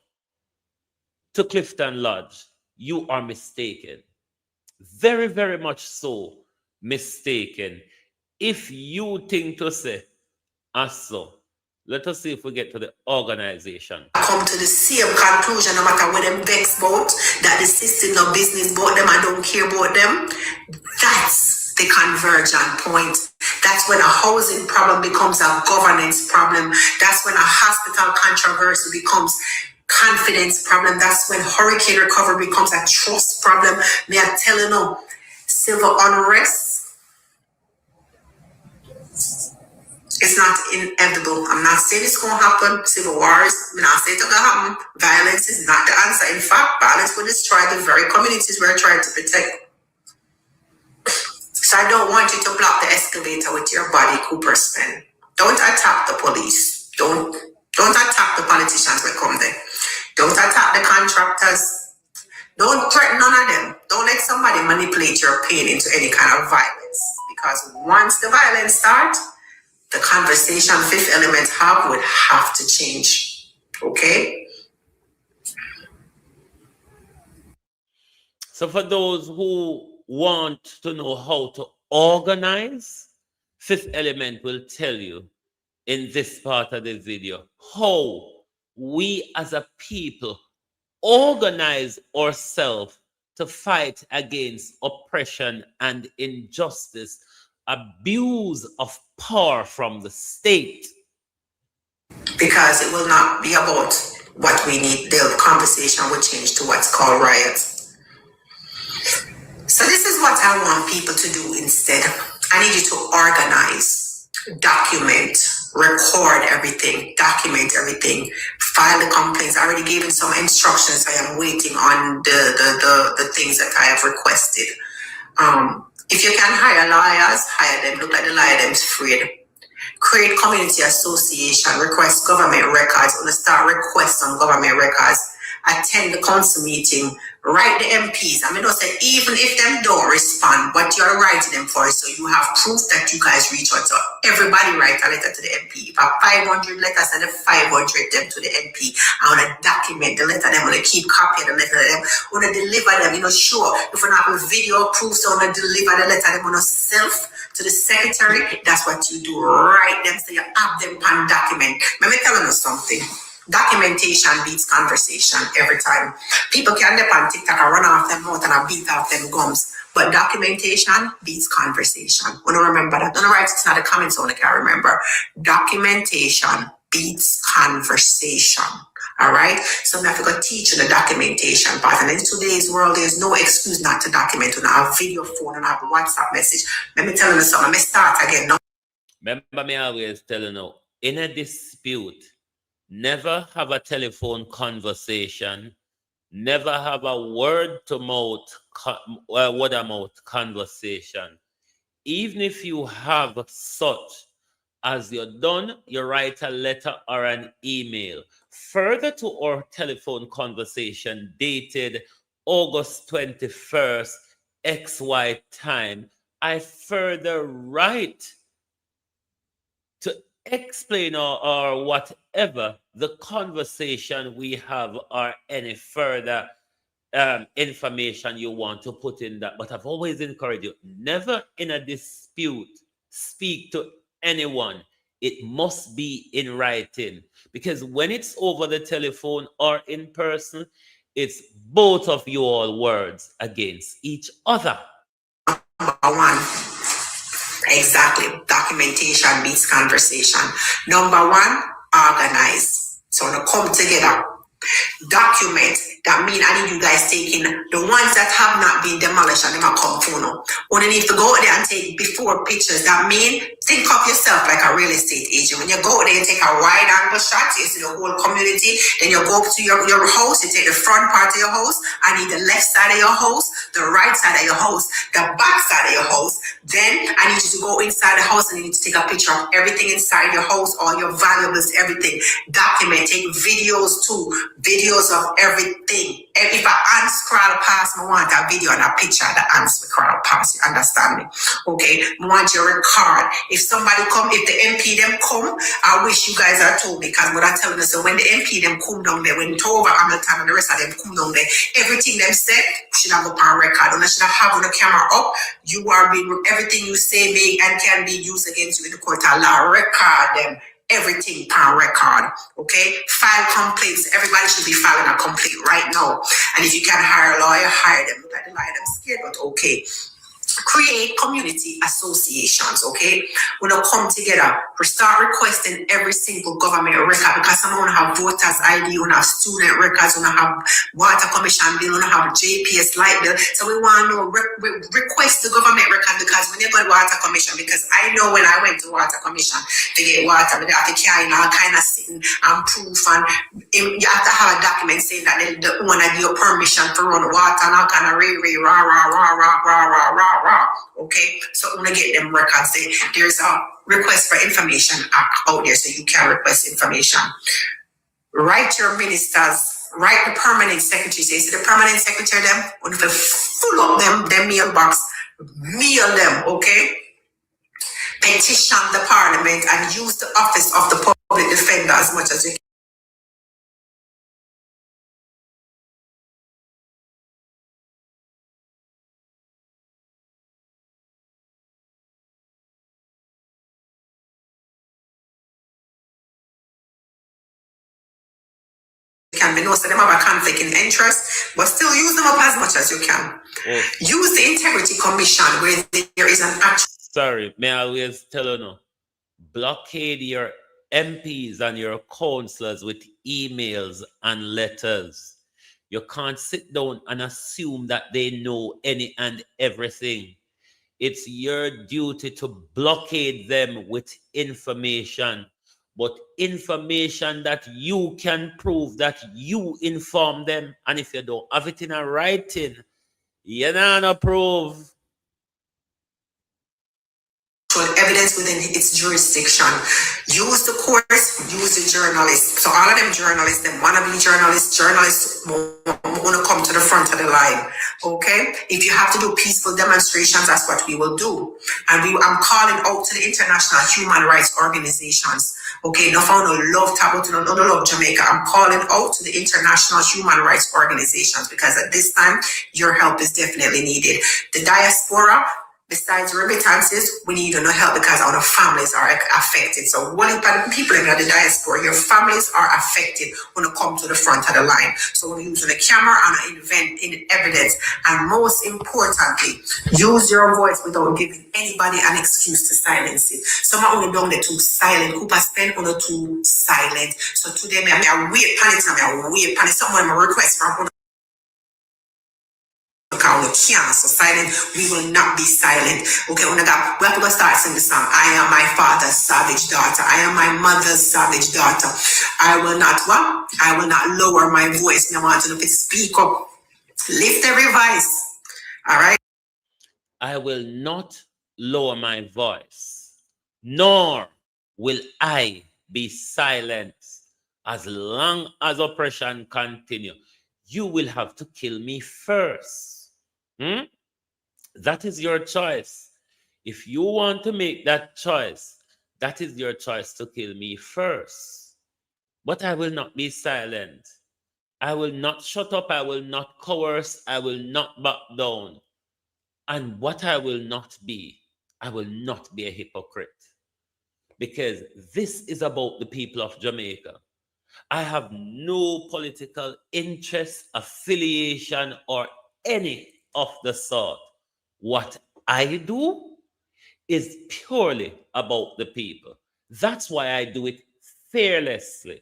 to Clifton Lodge, you are mistaken. Very, very much so mistaken. If you think to say, so, let us see if we get to the organization. Come to the same conclusion, no matter what them vex about, that the system no business about them, I don't care about them. That's the convergent point. That's when a housing problem becomes a governance problem. That's when a hospital controversy becomes confidence problem. That's when hurricane recovery becomes a trust problem. May I tell you now, civil unrest, it's not inevitable. I'm not saying it's going to happen. Civil wars, I'm not saying it's going to happen. Violence is not the answer. In fact, violence will destroy the very communities we're trying to protect. So I don't want you to block the escalator with your body, Cooper's Pen. Don't attack the police. Don't attack the politicians when come there. Don't attack the contractors. Don't threaten none of them. Don't let somebody manipulate your pain into any kind of violence. Because once the violence starts, the conversation Fifth Element have would have to change. Okay? So for those who want to know how to organize, Fifth Element will tell you in this part of the video how we as a people organize ourselves to fight against oppression and injustice, abuse of power from the state. Because it will not be about what we need. The conversation will change to what's called riots. So this is what I want people to do instead. I need you to organize, document, record everything, document everything, file the complaints. I already gave some instructions. I am waiting on the things that I have requested. If you can hire lawyers, hire them. Look like the lawyer them's afraid. Create community association, request government records, start requests on government records, attend the council meeting, write the MPs. I mean, don't say, even if them don't respond, what you're writing them for, so you have proof that you guys reach out. So everybody write a letter to the MP. If I 500 letters, send 500 them to the MP. I want to document the letter, I want to keep copying the letter to them. I want to deliver them, sure. If we don't have a video proof, so I want to deliver the letter, I want to self to the secretary. That's what you do. Write them so you have them on document. Let me tell you something. Documentation beats conversation every time. People can dip on TikTok and run off them mouth and beat off them gums. But documentation beats conversation. We don't remember that. Don't write it in the comments only can remember. Documentation beats conversation. All right? So I'm going to go teach you the documentation part. And in today's world, there's no excuse not to document. We have video phone and have a WhatsApp message. Let me tell you something. Let me start again. No? Remember me always telling you, in a dispute, never have a telephone conversation. Never have a word-to-mouth conversation. Even if you have such, as you're done, you write a letter or an email. Further to our telephone conversation dated August 21st, XY time, I further write to explain or whatever the conversation we have or any further information you want to put in that. But I've always encouraged you, never in a dispute speak to anyone. It must be in writing, because when it's over the telephone or in person, it's both of you all words against each other. One. Exactly. Documentation beats conversation. Number one, organize. So now come together. Document. That means I need you guys taking the ones that have not been demolished and them are come for now. When you need to go there and take before pictures, that means Think of yourself like a real estate agent. When you go there, you take a wide angle shot, you see the whole community, then you go up to your house, you take the front part of your house, I need the left side of your house, the right side of your house, the back side of your house. Then I need you to go inside the house and you need to take a picture of everything inside your house, all your valuables, everything. Document, take videos too, videos of everything. And if I unscroll past, I want a video and a picture of the unscroll past, you understand me? Okay, I want you to record. If somebody come, if the MP them come, I wish you guys are told because what I tell them is so when the MP them come down there, when Tova, Hamilton and the rest of them come down there, everything them said should have up on record. Unless you have on the camera up, you are being, everything you say may and can be used against you in the court of law. Record them. Everything on record, okay? File complaints. Everybody should be filing a complaint right now. And if you can hire a lawyer, hire them. Look at the lawyer, them scared, but okay. Create community associations, okay? We're gonna come together. We start requesting every single government record because some want to have voters ID, want to have student records, want to have water commission bill, want to have JPS light bill. So we want to request the government record because when you go to water commission, because I know when I went to water commission to get water, but they have to carry all kind of sitting and proof, and you have to have a document saying that the owner give you permission to run water and all kind of okay, so I'm gonna get them records. There's a request for information out there, so you can request information. Write your ministers, write the permanent secretary. So you see the permanent secretary, them when you full up them mailbox, mail them, okay? Petition the parliament and use the office of the public defender as much as you can be. No, so them have a conflict in interest, but still use them up as much as you can. Use the integrity commission where there is an action. Sorry, may I always tell you no. Blockade your MPs and your councillors with emails and letters. You can't sit down and assume that they know any and everything. It's your duty to blockade them with information, but information that you can prove that you inform them. And if you don't have it in a writing, you don't prove. Evidence within its jurisdiction. Use the courts, use the journalists. So all of them journalists, them wanna be journalists wanna come to the front of the line. Okay? If you have to do peaceful demonstrations, that's what we will do. And I'm calling out to the international human rights organizations. Okay, no found no love tablet, no love Jamaica. I'm calling out to the international human rights organizations because at this time your help is definitely needed. The diaspora, besides remittances, we need no help because our families are affected. So one people in the diaspora, your families are affected when you come to the front of the line. So we're using the camera and in evidence. And most importantly, use your voice without giving anybody an excuse to silence it. Some are only down there too silent. Cooper spend on the too silent. So today, I wait panic and I wait panic. Someone my request from we can't so silent, we will not be silent. Okay, we have to go start singing the song. I am my father's savage daughter. I am my mother's savage daughter. I will not what? I will not lower my voice. I want you to speak up. Lift every voice. All right. I will not lower my voice, nor will I be silent as long as oppression continues. You will have to kill me first. That is your choice. If you want to make that choice, that is your choice to kill me first. But I will not be silent. I will not shut up. I will not coerce. I will not back down. And what I will not be a hypocrite. Because this is about the people of Jamaica. I have no political interest, affiliation, or any of the sort. What I do is purely about the people. That's why I do it fearlessly.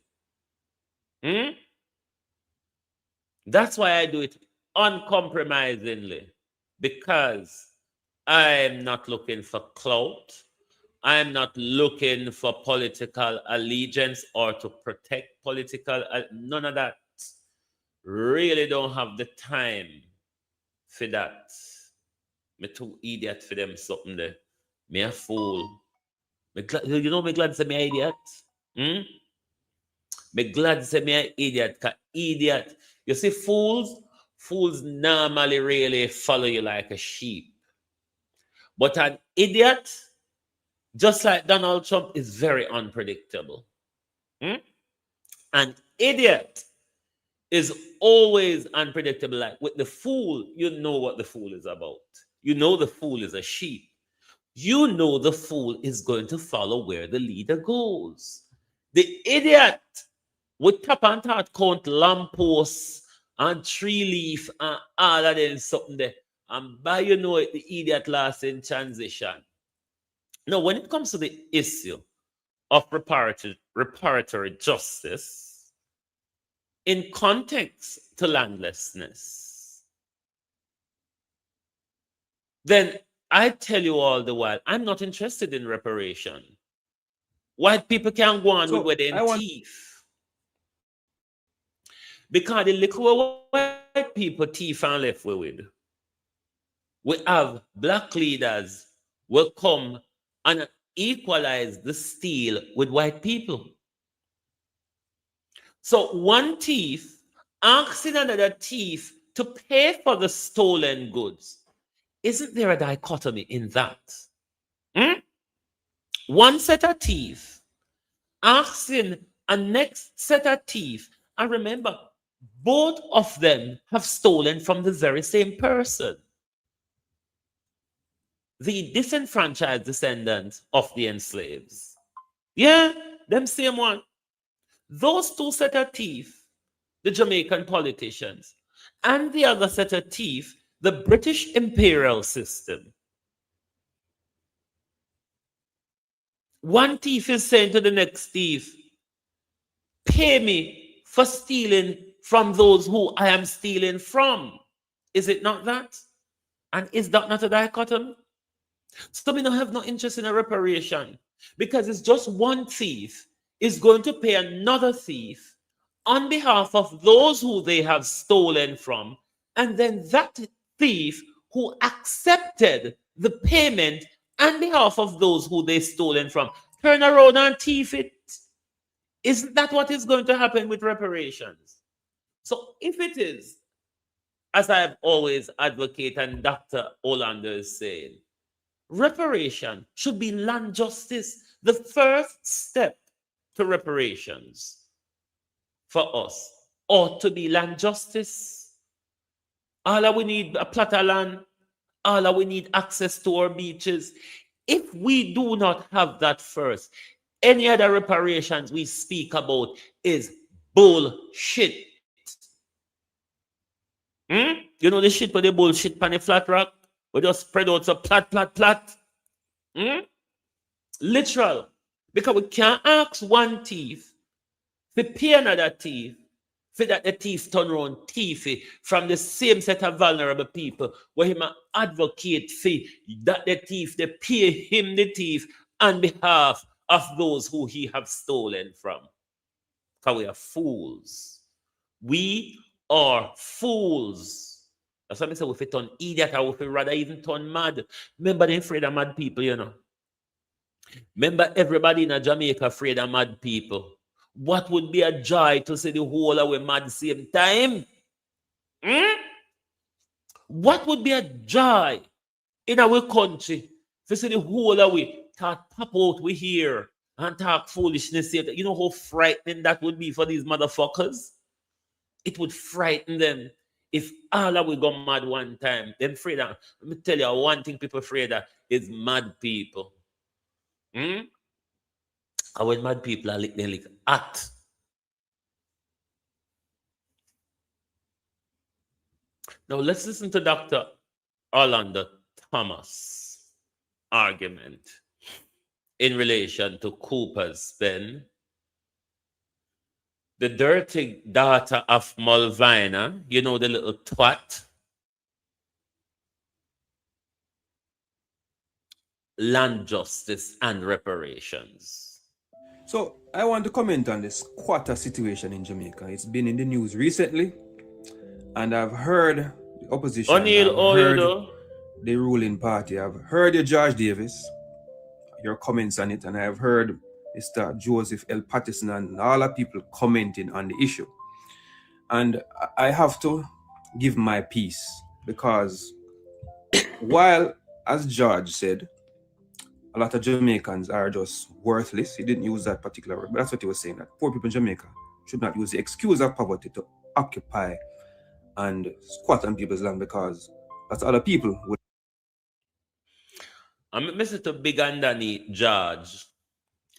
That's why I do it uncompromisingly, because I'm not looking for clout. I'm not looking for political allegiance or to protect political, none of that. Really don't have the time for that. Me too idiot for them something there. Me a fool. Me glad say me a idiot. Me glad say me a idiot. Cause idiot. You see, fools normally really follow you like a sheep. But an idiot, just like Donald Trump, is very unpredictable. An idiot is always unpredictable. Like with the fool, you know what the fool is about. You know the fool is a sheep. You know the fool is going to follow where the leader goes. The idiot would tap and start count lampposts and tree leaf and all of them something there. And by you know it, the idiot lost in transition. Now, when it comes to the issue of reparatory justice, in context to landlessness, then I tell you all the while, I'm not interested in reparation. White people can't go on with their teeth. Because the liquor white people teeth and left with, we have black leaders will come and equalize the steal with white people. So one thief asking another thief to pay for the stolen goods. Isn't there a dichotomy in that? One set of thief asking a next set of thief. And remember, both of them have stolen from the very same person. The disenfranchised descendants of the enslaved. Yeah, them same one. Those two set of thief, the Jamaican politicians, and the other set of thief, the British imperial system. One thief is saying to the next thief, pay me for stealing from those who I am stealing from. Is it not that? And is that not a dichotomy? So we don't have no interest in a reparation because it's just one thief is going to pay another thief on behalf of those who they have stolen from, and then that thief who accepted the payment on behalf of those who they stolen from turn around and thief it. Isn't that what is going to happen with reparations? So if it is, as I've always advocated and Dr. Olander is saying, reparation should be land justice. The first step to reparations for us ought to be land justice. All we need a plot of land. All we need access to our beaches. If we do not have that first, any other reparations we speak about is bullshit. You know the shit for the bullshit on the flat rock? We just spread out so plat. Literal. Because we can't ask one thief to pay another thief for that the thief turn around thiefy from the same set of vulnerable people where him advocate for that the thief, they pay him the thief on behalf of those who he have stolen from. Because we are fools. We are fools. That's why I say if we turn idiot or if we rather even turn mad. Remember they're afraid of mad people, you know. Remember everybody in Jamaica afraid of mad people. What would be a joy to see the whole of we mad same time? What would be a joy in our country to see the whole of we talk pop out we here and talk foolishness here? You know how frightening that would be for these motherfuckers? It would frighten them if all of we go mad one time. Them afraid of, let me tell you one thing people afraid of is mad people. And when mad people are they lick at. Now let's listen to Dr. Orlando Thomas' argument in relation to Cooper's pen. The dirty daughter of Mulvina, you know, the little twat, land justice and reparations. So I want to comment on this squatter situation in Jamaica. It's been in the news recently, and I've heard the opposition, O'Neill, I've heard the ruling party, I've heard your George Davis, your comments on it, and I've heard Mr. Joseph L. Patterson and all the people commenting on the issue. And I have to give my piece, because while, as George said, a lot of Jamaicans are just worthless. He didn't use that particular word, but that's what he was saying, that poor people in Jamaica should not use the excuse of poverty to occupy and squat on people's land, because that's other people would. I'm Mr. to big underneath George,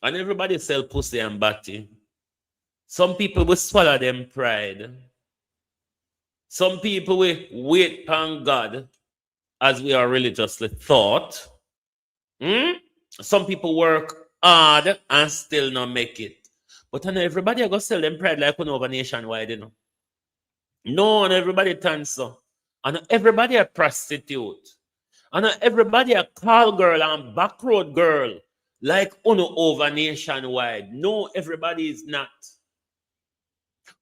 and everybody sell pussy and batty. Some people will swallow them pride. Some people will wait upon God as we are religiously taught. Some people work hard and still not make it. But I know everybody are going to sell them pride like one over nationwide, you know. No, and everybody turns so. And everybody a prostitute. And everybody a call girl and back road girl like uno over nationwide. No, everybody is not.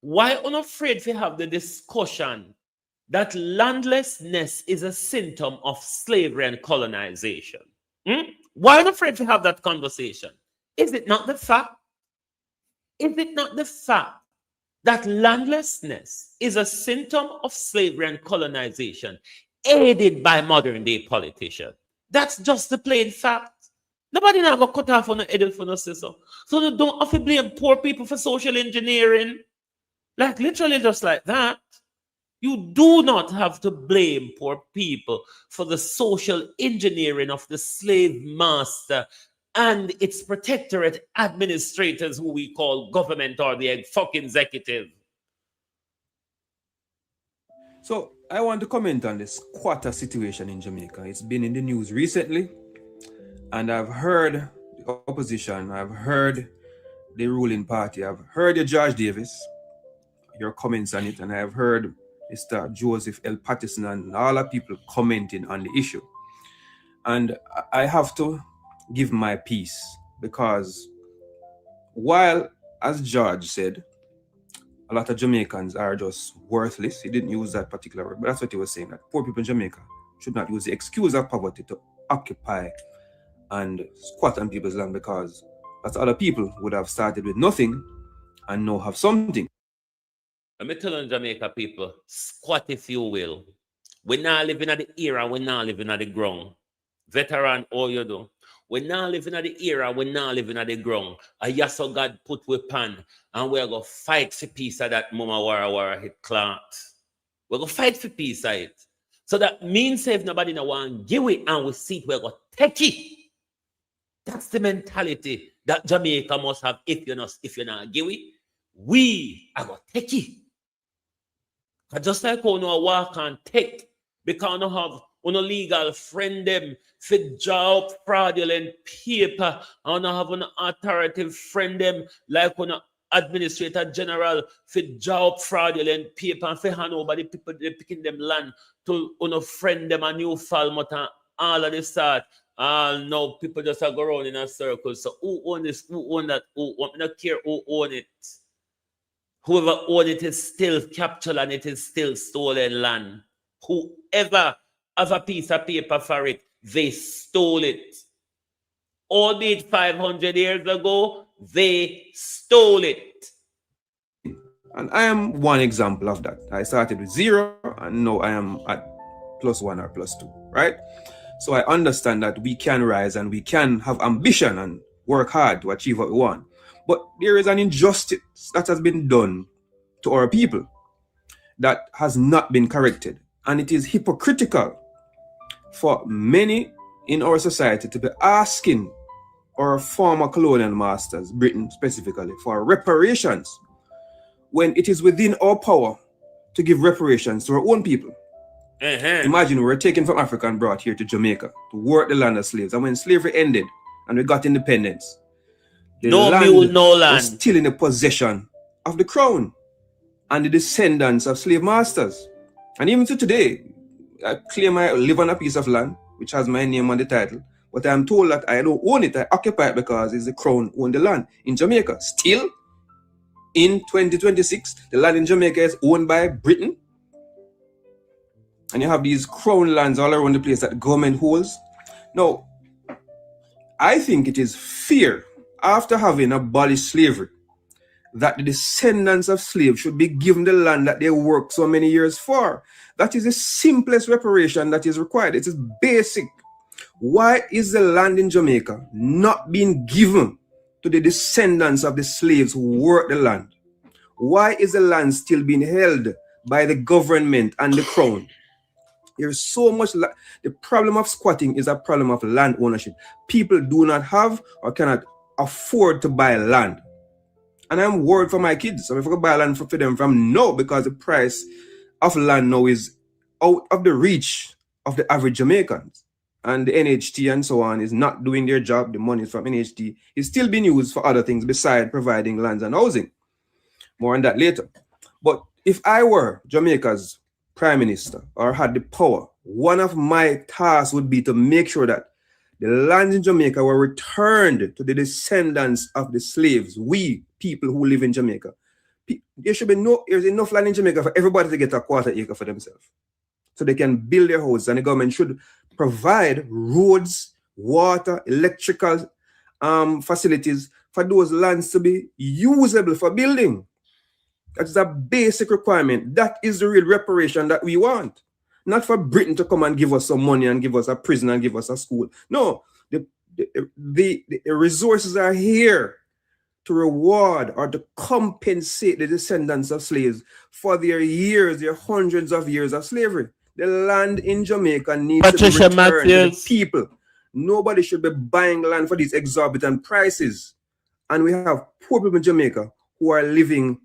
Why are you afraid to have the discussion that landlessness is a symptom of slavery and colonization? Why are you afraid to have that conversation? Is it not the fact? Is it not the fact that landlessness is a symptom of slavery and colonization aided by modern day politicians? That's just the plain fact. Nobody now go cut off on the head for no sister. So they don't have to blame poor people for social engineering. Like literally just like that. You do not have to blame poor people for the social engineering of the slave master and its protectorate administrators, who we call government or the fucking executive. So I want to comment on this squatter situation in Jamaica. It's been in the news recently, and I've heard the opposition, I've heard the ruling party, I've heard your George Davis, your comments on it, and I've heard Mr. Joseph L. Patterson and all the people commenting on the issue. And I have to give my piece, because while, as George said, a lot of Jamaicans are just worthless. He didn't use that particular word, but that's what he was saying, that poor people in Jamaica should not use the excuse of poverty to occupy and squat on people's land, because that's other people would have started with nothing and now have something. Let me tell you, Jamaica people, squat if you will. We're not living at the era, we're not living at the ground. Veteran, all you do. We're not living at the era, we're not living at the ground. And yes, so God put we pan, and we're going to fight for peace of that mama war hit clot. We're going to fight for peace of it. So that means if nobody no want give it and we see it, we're going to take it. That's the mentality that Jamaica must have. If you're not give it, we are going to take it. Just like how no walk and take, because no have no legal friend them for job fraudulent paper, and no have an authoritative friend them like when administrator general for job fraudulent paper, and for hand over the people they picking them land to friend them a new Falmouth and all of this sort. Now people just go around in a circle. So who own this? Who own that? Who own? I don't care who own it. Whoever owned it is still captured and it is still stolen land. Whoever has a piece of paper for it, they stole it. Albeit 500 years ago, they stole it. And I am one example of that. I started with 0 and now I am at +1 or +2, right? So I understand that we can rise and we can have ambition and work hard to achieve what we want. But there is an injustice that has been done to our people that has not been corrected. And it is hypocritical for many in our society to be asking our former colonial masters, Britain specifically, for reparations when it is within our power to give reparations to our own people. Imagine we were taken from Africa and brought here to Jamaica to work the land of slaves. And when slavery ended and we got independence, the land was still in the possession of the crown and the descendants of slave masters. And even to today, I claim I live on a piece of land which has my name on the title, But I'm told that I don't own it. I occupy it because it's the crown own the land in Jamaica. Still, in 2026, the land in Jamaica is owned by Britain. And you have these crown lands all around the place that the government holds. Now, I think it is fair, after having abolished slavery, that the descendants of slaves should be given the land that they worked so many years for. That is the simplest reparation that is required. It is basic. Why is the land in Jamaica not being given to the descendants of the slaves who worked the land? Why is the land still being held by the government and the crown? There's so much. The problem of squatting is a problem of land ownership. People do not have or cannot afford to buy land. And I'm worried for my kids. So if I could buy land for them from now, because the price of land now is out of the reach of the average Jamaicans. And the NHT and so on is not doing their job. The money from NHT is still being used for other things besides providing lands and housing. More on that later. But if I were Jamaica's prime minister or had the power, one of my tasks would be to make sure that the lands in Jamaica were returned to the descendants of the slaves, we people who live in Jamaica. There should be there's enough land in Jamaica for everybody to get a quarter acre for themselves. So they can build their houses, and the government should provide roads, water, electrical facilities for those lands to be usable for building. That is a basic requirement. That is the real reparation that we want. Not for Britain to come and give us some money and give us a prison and give us a school. No, the resources are here to reward or to compensate the descendants of slaves for their years, their hundreds of years of slavery. The land in Jamaica needs to be returned to the people. Nobody should be buying land for these exorbitant prices. And we have poor people in Jamaica who are living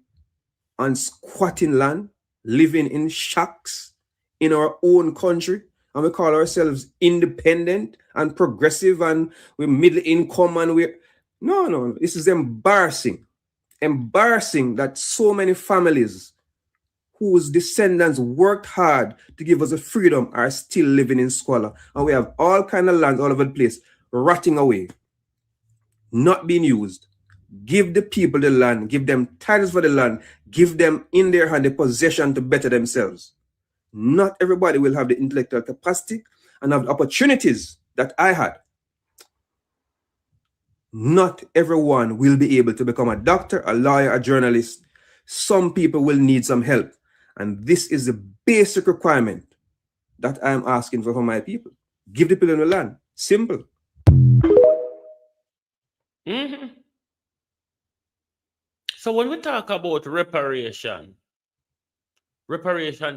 on squatting land, living in shacks in our own country, and we call ourselves independent and progressive and we're middle income and we're... No, this is embarrassing. Embarrassing that so many families whose descendants worked hard to give us a freedom are still living in squalor. And we have all kinds of lands all over the place rotting away, not being used. Give the people the land, give them titles for the land, give them in their hand the possession to better themselves. Not everybody will have the intellectual capacity and have the opportunities that I had. Not everyone will be able to become a doctor, a lawyer, a journalist. Some people will need some help. And this is the basic requirement that I'm asking for my people. Give the people the land. Simple. Mm-hmm. So when we talk about reparation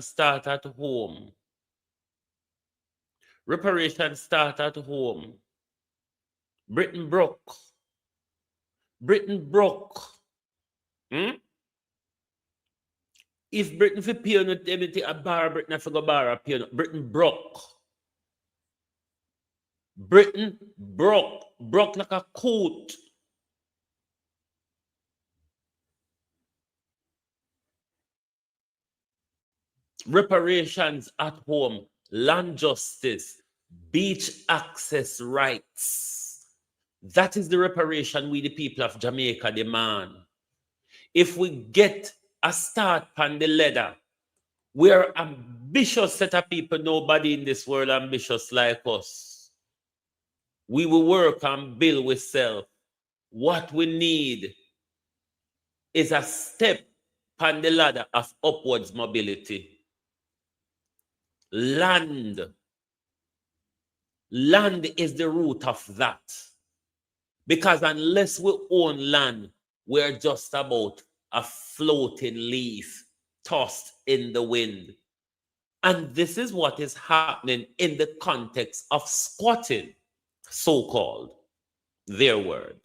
start at home. Reparation start at home. Britain broke. If Britain for pay on anything a bar, Britain have to go bar a pay. Britain broke. Britain broke like a coat. Reparations at home, land justice, beach access rights. That is the reparation we, the people of Jamaica, demand. If we get a start on the ladder, we're ambitious set of people, nobody in this world ambitious like us. We will work and build with self. What we need is a step on the ladder of upwards mobility. Land is the root of that. Because unless we own land, we're just about a floating leaf tossed in the wind. And this is what is happening in the context of squatting, so-called, their word.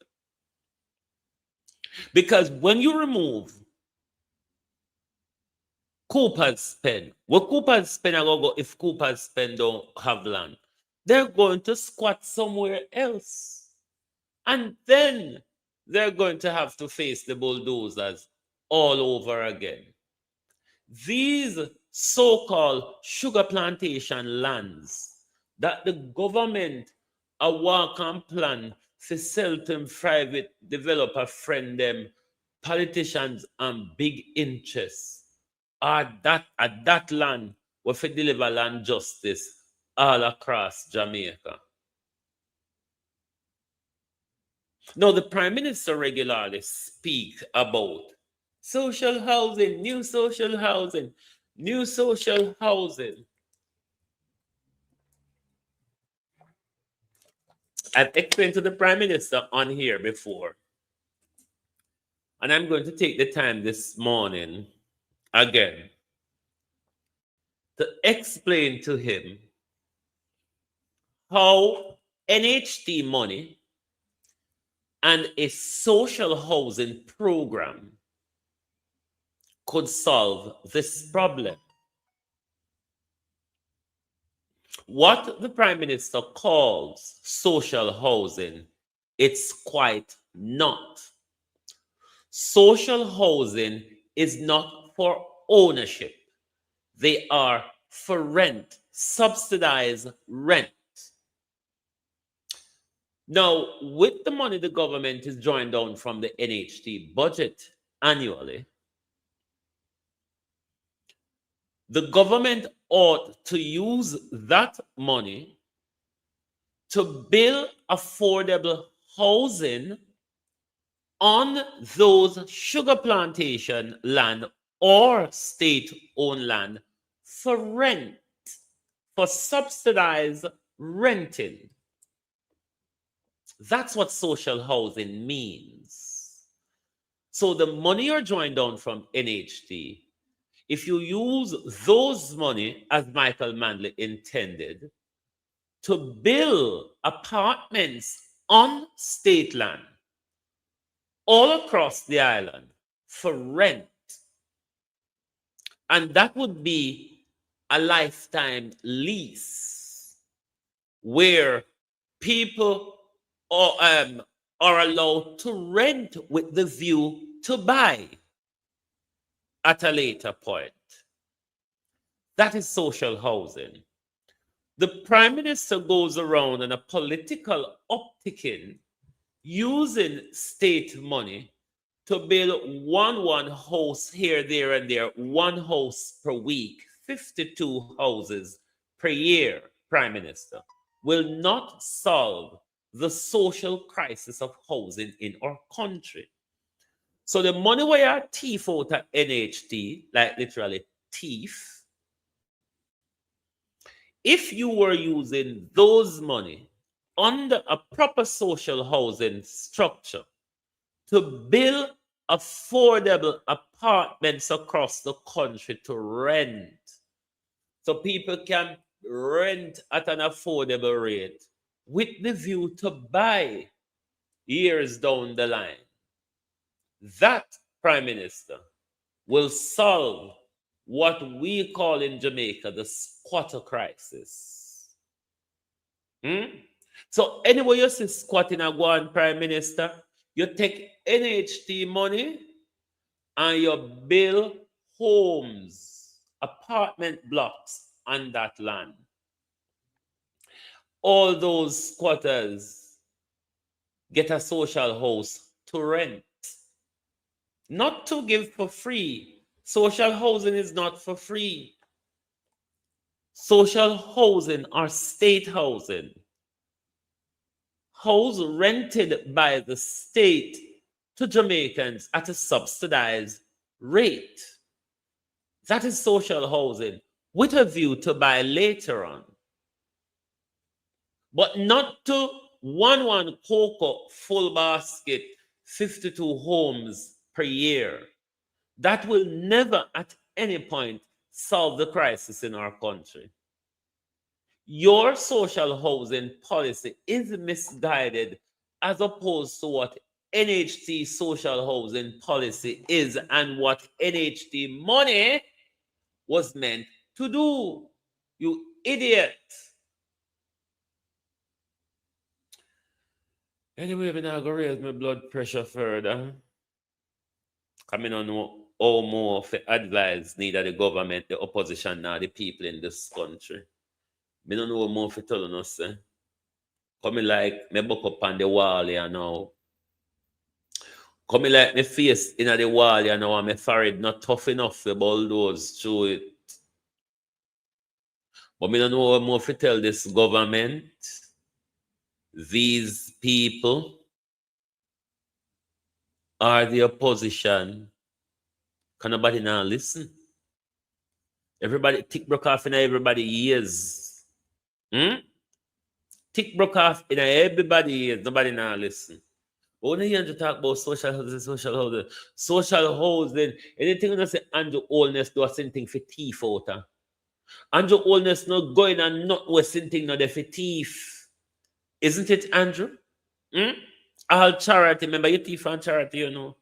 Because when you remove Cooper's Pen, what Cooper's Pen are going to go if Cooper's Pen don't have land? They're going to squat somewhere else. And then they're going to have to face the bulldozers all over again. These so-called sugar plantation lands that the government a walk and plan for sell to private developer friend them, politicians and big interests are that at that land where for deliver land justice all across Jamaica. Now the Prime Minister regularly speak about social housing, new social housing, new social housing. I've explained to the Prime Minister on here before, and I'm going to take the time this morning again to explain to him how NHT money and a social housing program could solve this problem. What the Prime Minister calls social housing, it's quite not. Social housing is not for ownership. They are for rent, subsidized rent. Now, with the money the government is drawing down from the NHT budget annually, the government ought to use that money to build affordable housing on those sugar plantation land or state-owned land for rent, for subsidized renting. That's what social housing means. So the money you're drawing down from NHT, if you use those money, as Michael Manley intended, to build apartments on state land all across the island for rent, and that would be a lifetime lease where people are allowed to rent with the view to buy at a later point. That is social housing. The Prime Minister goes around in a political opticking using state money to build one house here, there, and there, one house per week, 52 houses per year, Prime Minister, will not solve the social crisis of housing in our country. So the money where you thief out at NHT, like literally thief, if you were using those money under a proper social housing structure to build affordable apartments across the country to rent, so people can rent at an affordable rate with the view to buy years down the line, that, Prime Minister, will solve what we call in Jamaica the squatter crisis. So anyway you see squatting a go on, Prime Minister, you take NHT money and you build homes, apartment blocks on that land. All those squatters get a social house to rent, not to give for free. Social housing is not for free. Social housing or state housing, house rented by the state to Jamaicans at a subsidized rate. That is social housing with a view to buy later on. But not to one cocoa full basket, 52 homes per year. That will never at any point solve the crisis in our country. Your social housing policy is misguided as opposed to what NHT social housing policy is and what NHT money was meant to do. You idiot. Anyway, I'm not going to raise my blood pressure further. I don't know how more for advise neither the government, the opposition, nor the people in this country. I don't know more for telling us. Coming like me book up on the wall here now. Coming like me face in the wall here now and my forehead not tough enough to bulldoze through it. But me don't know what more to tell this government, these people are the opposition. Can nobody now listen? Everybody tick broke off in everybody ears. Tick broke off in everybody ears. Nobody now listen. But when you hear to talk about social housing, anything you say Andrew Holness do a same thing for thief out. Andrew Holness not going and not was same thing no there for thief. Isn't it, Andrew? All charity, remember you thief and charity, you know.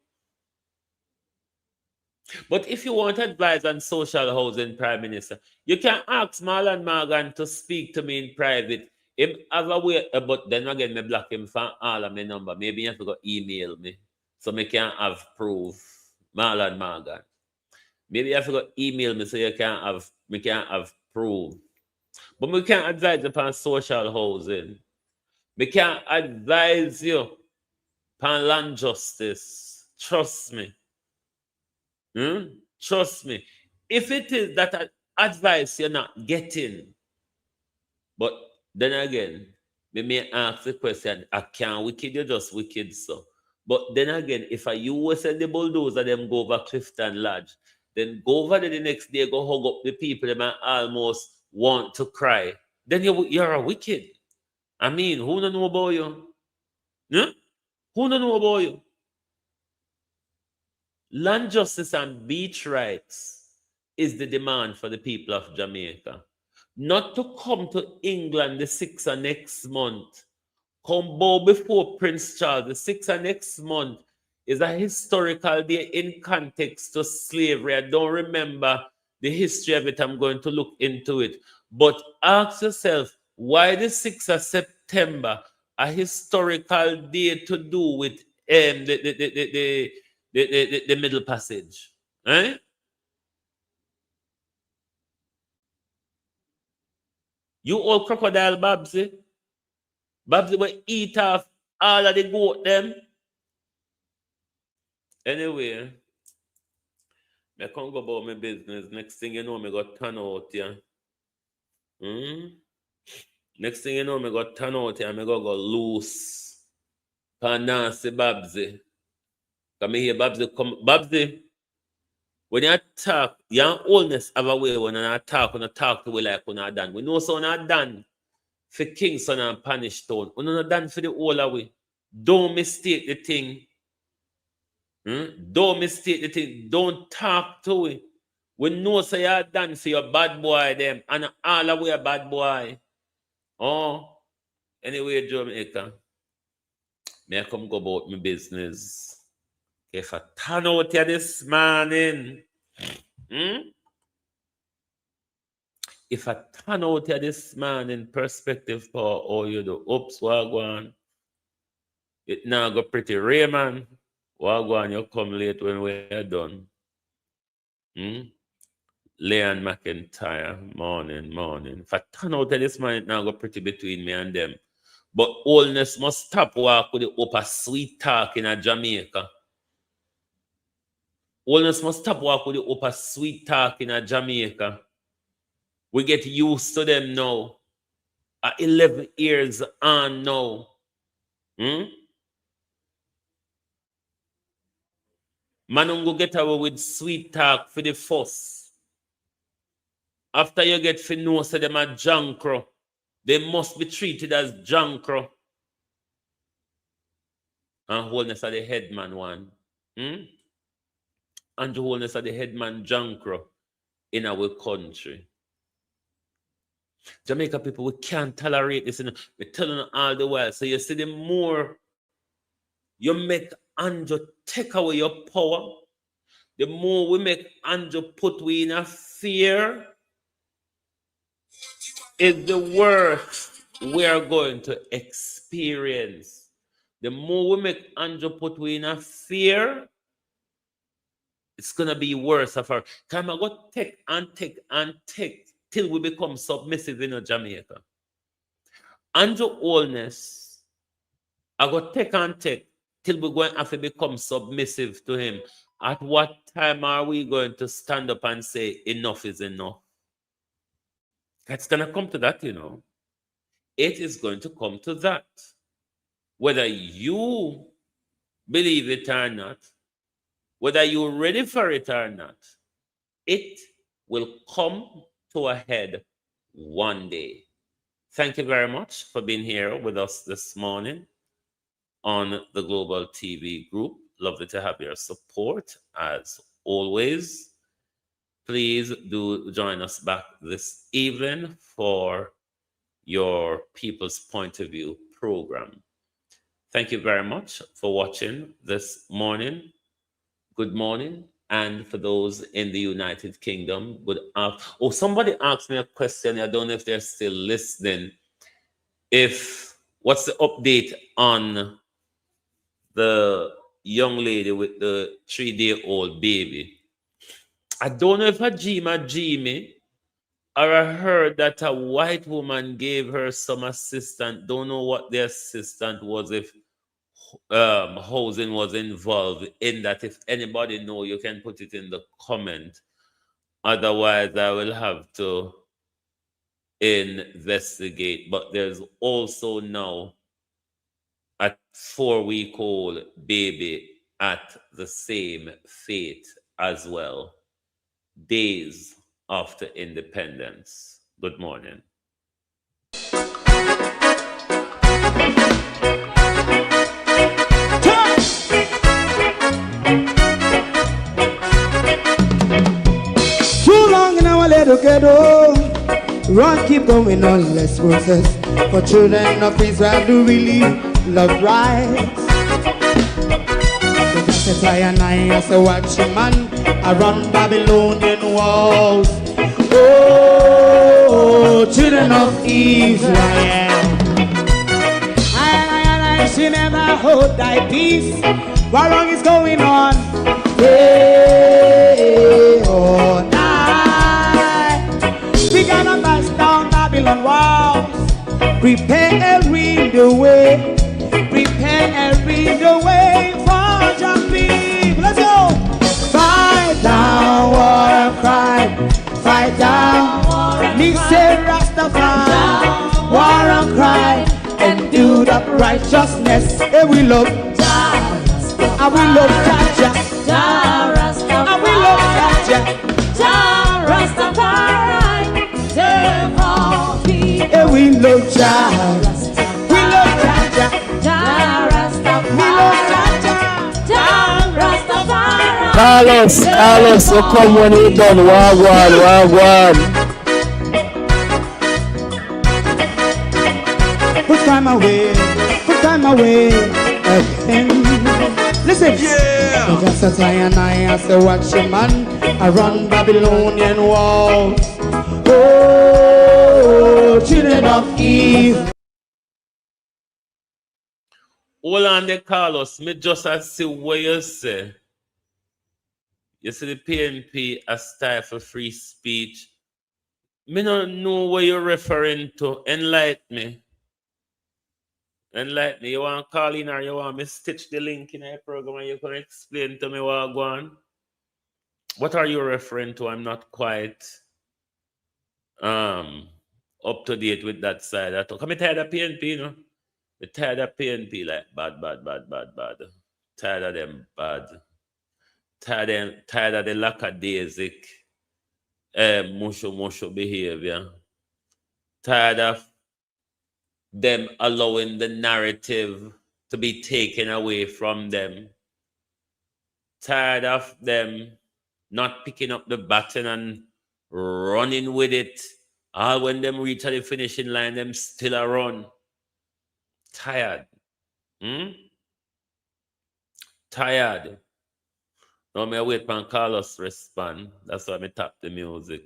But if you want advice on social housing, Prime Minister, you can ask Marlon Morgan to speak to me in private. Him have a way, but then again, me block him from all of my number. Maybe you have to go email me so me can have proof. Marlon Morgan. Maybe you have to go email me so you can have proof. But we can't advise upon social housing. We can't advise you upon land justice. Trust me. Trust me. If it is that advice you're not getting, but then again, we may ask the question, I can't wicked, you're just wicked, so. But then again, if you was send the bulldozer them go over Clifton Lodge, then go over there the next day, go hug up the people that might almost want to cry, then you're a wicked. I mean, who don't know about you? Who don't know about you? Land justice and beach rights is the demand for the people of Jamaica. Not to come to England the 6th of next month. Come bow before Prince Charles. The 6th of next month is a historical day in context to slavery. I don't remember the history of it. I'm going to look into it. But ask yourself, why the 6th of September, a historical day to do with the Middle Passage? Right? You old crocodile, Babsy. Babsy will eat off all of the goat them. Anyway, I can't go about my business. Next thing you know, I got turn out here. Next thing you know, I got turn out here. I go loose. Panasi Babsy. Come here, Babsy. Come, Babsy. When you talk, your oldness have a way when you talk to we like when you done. We know so when you done for Kingston and Panish Town. When you done for the whole away. Don't mistake the thing. Don't mistake the thing. Don't talk to it. We know so you're done for your bad boy them. And all the way a bad boy. Oh. Anyway, Jamaica. May I come go about my business. If I turn out here this morning. If I turn out here this morning, perspective for all you do. Oops, wagwan. It now go pretty Raymond. Wagwan, you come late when we're done. Leon McIntyre, morning. If I turn out this morning, it now go pretty between me and them. But oldness must stop walk with the upper sweet talk in a Jamaica. Oldness must stop walk with the upper sweet talk in a Jamaica. We get used to them now. At 11 years on now. Man go get away with sweet talk for the fuss. After you get to know so them a jankro, they must be treated as jankro. And wholeness of the headman one. And the wholeness of the headman jankro in our country. Jamaica people, we can't tolerate this. We're telling you all the while. So you see, the more you make Andrew take away your power, the more we make Andrew put we in a fear, is the worst we are going to experience. The more we make Andrew put we in a fear, it's going to be worse of her. Time I go take till we become submissive in Jamaica. Andrew Allness, I got take and take till we're going to have to become submissive to him. At what time are we going to stand up and say enough is enough? It's going to come to that, you know. It is going to come to that. Whether you believe it or not, whether you're ready for it or not, it will come to a head one day. Thank you very much for being here with us this morning on the Global TV Group. Lovely to have your support as always. Please do join us back this evening for your People's Point of View program. Thank you very much for watching this morning. Good morning. And for those in the United Kingdom, somebody asked me a question. I don't know if they're still listening. What's the update on the young lady with the 3-day-old baby? I don't know if a Jimmy or I heard that a white woman gave her some assistance. Don't know what the assistant was, if housing was involved in that. If anybody know, you can put it in the comment. Otherwise, I will have to investigate. But there's also now a 4-week-old baby at the same fate as well, days after independence. Good morning. Too long in our little ghetto, run keep going on less process. For children of Israel do really love rights. So just as I and I as a watchman, I run Babylonian walls. Oh, children of Israel, I she never hold thy peace. What wrong is going on? Day or night, we gonna bust down Babylon walls. Prepare every the way. Prepare every the way for jumping. Let's go. Fight down, war and cry. Fight down, me say Rastafari. War and cry and do that righteousness. And we love Jah, and we love Jah, Jah Rastafari. And we love Jah, Jah Rastafari. Save all people. And we love Jah, we love Jah, Jah Rastafari. We love Jah, Jah Rastafari. Carlos, you come when you done. Wagwan. Put time away again. Listen, yeah. So just as I and I as a watchman, I run Babylonian walls. Oh, children of Eve. Hold on there, Carlos. Me just see what you say. You see the PNP a stifle free speech. Me don't know what you're referring to. Enlighten me. Enlighten me. You want to call in or you want me to stitch the link in a program and you can explain to me what go on? What are you referring to? I'm not quite up to date with that side at all. Come tired of PNP, you know? I'm tired of PNP like bad. Tired of them bad. Tired of the lackadaisic musho behavior. Tired of them allowing the narrative to be taken away from them. Tired of them not picking up the baton and running with it. All when them reach the finishing line, them still a run. Tired. Tired. Now me wait for Carlos respond. That's why me tap the music.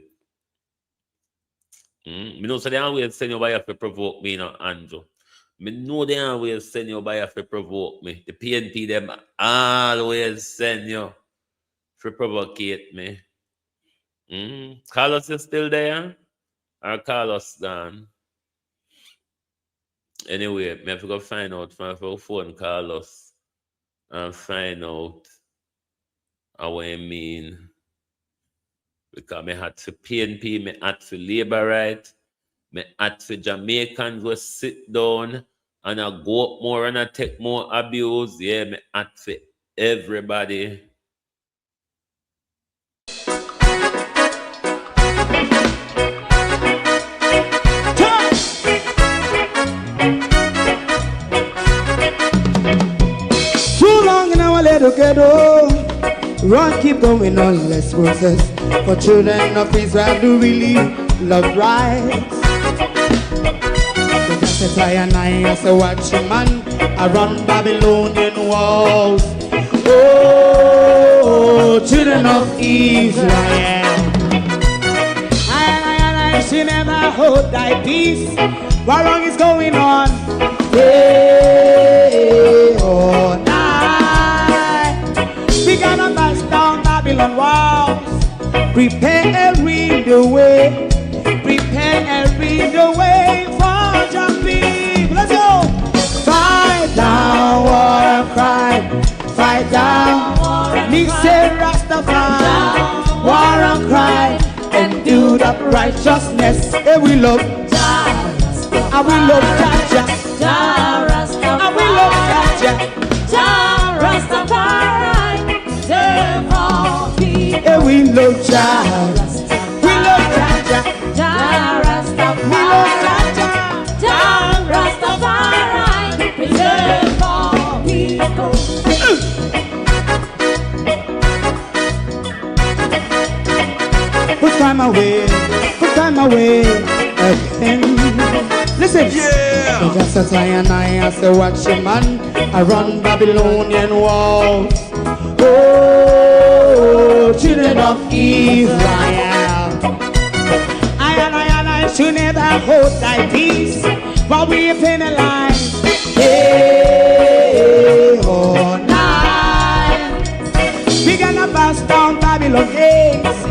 Me know so they always send you by to provoke me, you know, Andrew. Me know they always send you by to provoke me. The PNP them always send you to provocate me. Carlos is still there? Or Carlos gone? Anyway, I have to go find out from a phone call us and find out what I mean. Because I had to PNP, I had to labor right, I had to Jamaicans will sit down and I go up more and I take more abuse. Yeah, I had to everybody. Too long in our little ghetto, run keep going on less process. For children of Israel do really love rights. So just as I and I as a watchman, I run Babylonian walls. Oh, children of Israel, I should never hold thy peace. What wrong is going on? Day or night, we gonna bust down Babylon walls. Prepare every the way, prepare every the way for jumping. Let's go. Fight down war and crime, fight down war and crime. Say Rastafari, war and crime, and do that righteousness. And we love Jah, and we love Jah, Jah Rastafari, and we love Jah, Jah Rastafari, save all people. And we love Jah, we love Jah, Jah Rastafari, we love Jah, Jah Rastafari, preserve all people. Put time away again. Listen, yeah. Just as I and I as a watchman, I run Babylonian walls. Oh, children of Israel, I should never hold thy peace while we penalize day or night. We gonna bust down Babylon gates.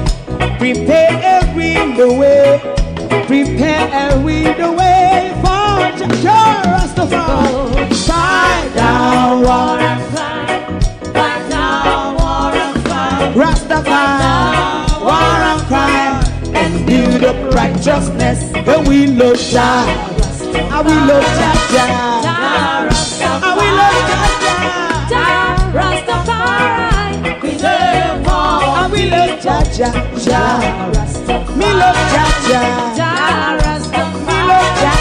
Prepare every the way, prepare every the way for Jah Rastafari. Fight down war and crime, fight down war and crime. Rastafari, war and crime, and build up righteousness. And we love Jah, and we love Jah, and we love Jah, Rastafari, preserve all. And we love Jah, Jah Rastafari. Me love Jah, Jah Rastafari. Me love Jah,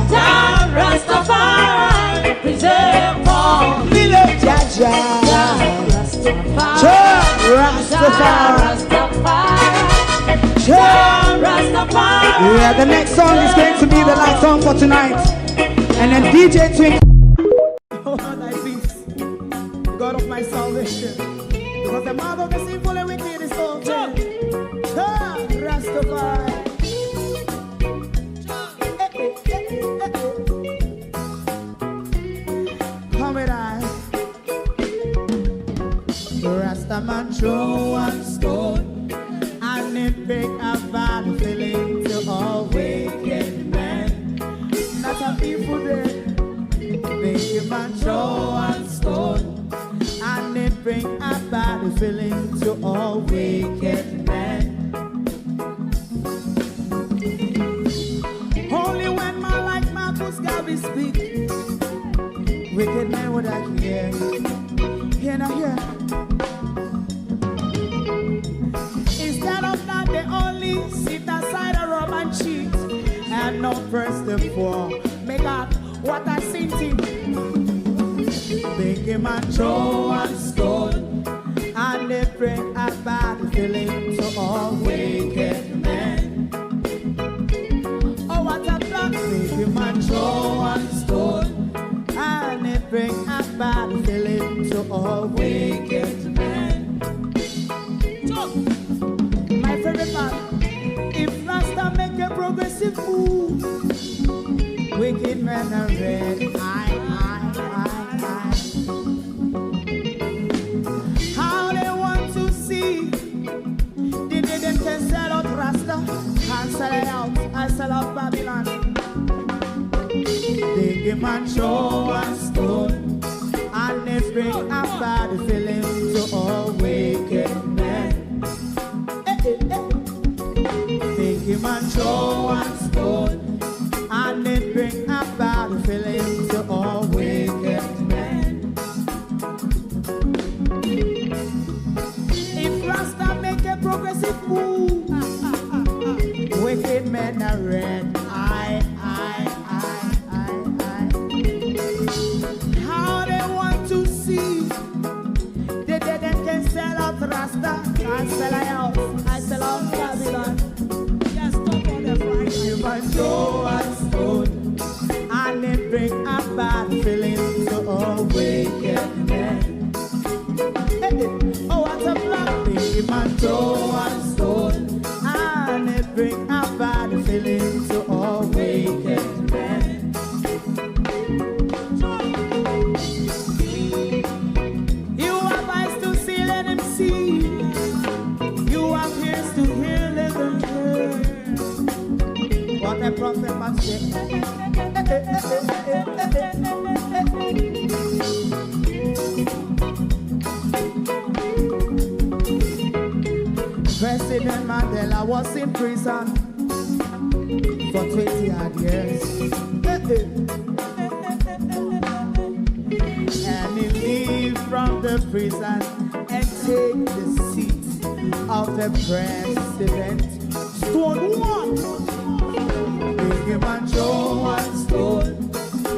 Jah Rastafari, preserve all. Me love Jah, Jah Rastafari. Jah Rastafari. Jah Rastafari. Yeah, the next song is going to be the last song for tonight. And then DJ Twink. Oh, thy peace, the God of my salvation. Because the mouth of the sinful and wicked is open. Jah Rastafari. Come with I. Rastaman throw one stone, and it break a bad feeling to all wicked men. Not a people there. Make a man throw one stone, and it bring a bad feeling to all wicked men. Only when man like Marcus Garvey speak, wicked men would I hear. Hear now hear. Instead of that, they only sit aside and rub and cheat, and not first and four. Make God what I seen to. Make a man throw one stone, and they bring a bad feeling to all wicked men. Oh, what a block! Make a man throw one stone, and they bring a bad feeling to all wicked men. My favorite part: if Rasta make a progressive move, wicked men are red. How they want to see? They didn't can sell out Rasta, can't sell it out. I sell out Babylon. They man throw a stone, and they bring a bad feeling to all wicked men. Make man throw a stone, and they bring a bad feeling to all wicked men. If Rasta make a progressive move, wicked men are red. How they want to see the dead can sell out Rasta. I sell a house, I sell out Babylon. Yes, stop on the Friday. You must throw a stone, and they bring a bad feeling to all wicked men. Oh, what a black thing. You must throw a stone, and they bring a bad feeling to all wicked men. You have eyes to see, let him see. You have ears to hear, let them hear. What a prophet must say. President Mandela was in prison for 20 odd years. And he leave from the prison and take the seat of the president. Stone one, bring him and throw one stone,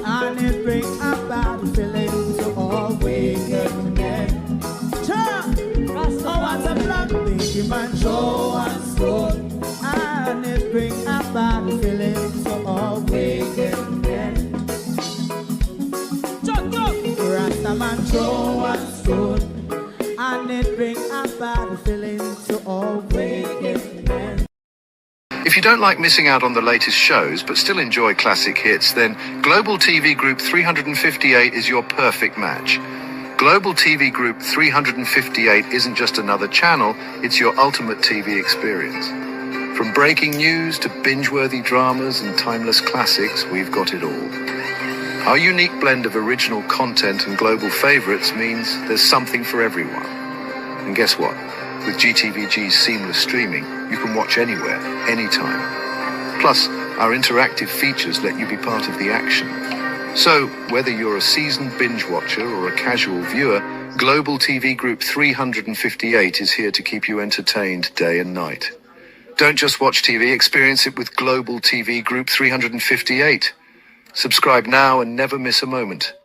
and it bring a bad feeling to all wicked men. Oh, what's a black bring him and throw one stone, and it bring a bad feeling to all wicked men. Rasta man throw one stone, and it bring a bad feeling to all wicked men. If you don't like missing out on the latest shows but still enjoy classic hits, then Global TV Group 358 is your perfect match. Global TV Group 358 isn't just another channel, it's your ultimate TV experience. From breaking news to binge-worthy dramas and timeless classics, we've got it all. Our unique blend of original content and global favorites means there's something for everyone. And guess what? With GTVG's seamless streaming, you can watch anywhere, anytime. Plus, our interactive features let you be part of the action. So, whether you're a seasoned binge watcher or a casual viewer, Global TV Group 358 is here to keep you entertained day and night. Don't just watch TV, experience it with Global TV Group 358. Subscribe now and never miss a moment.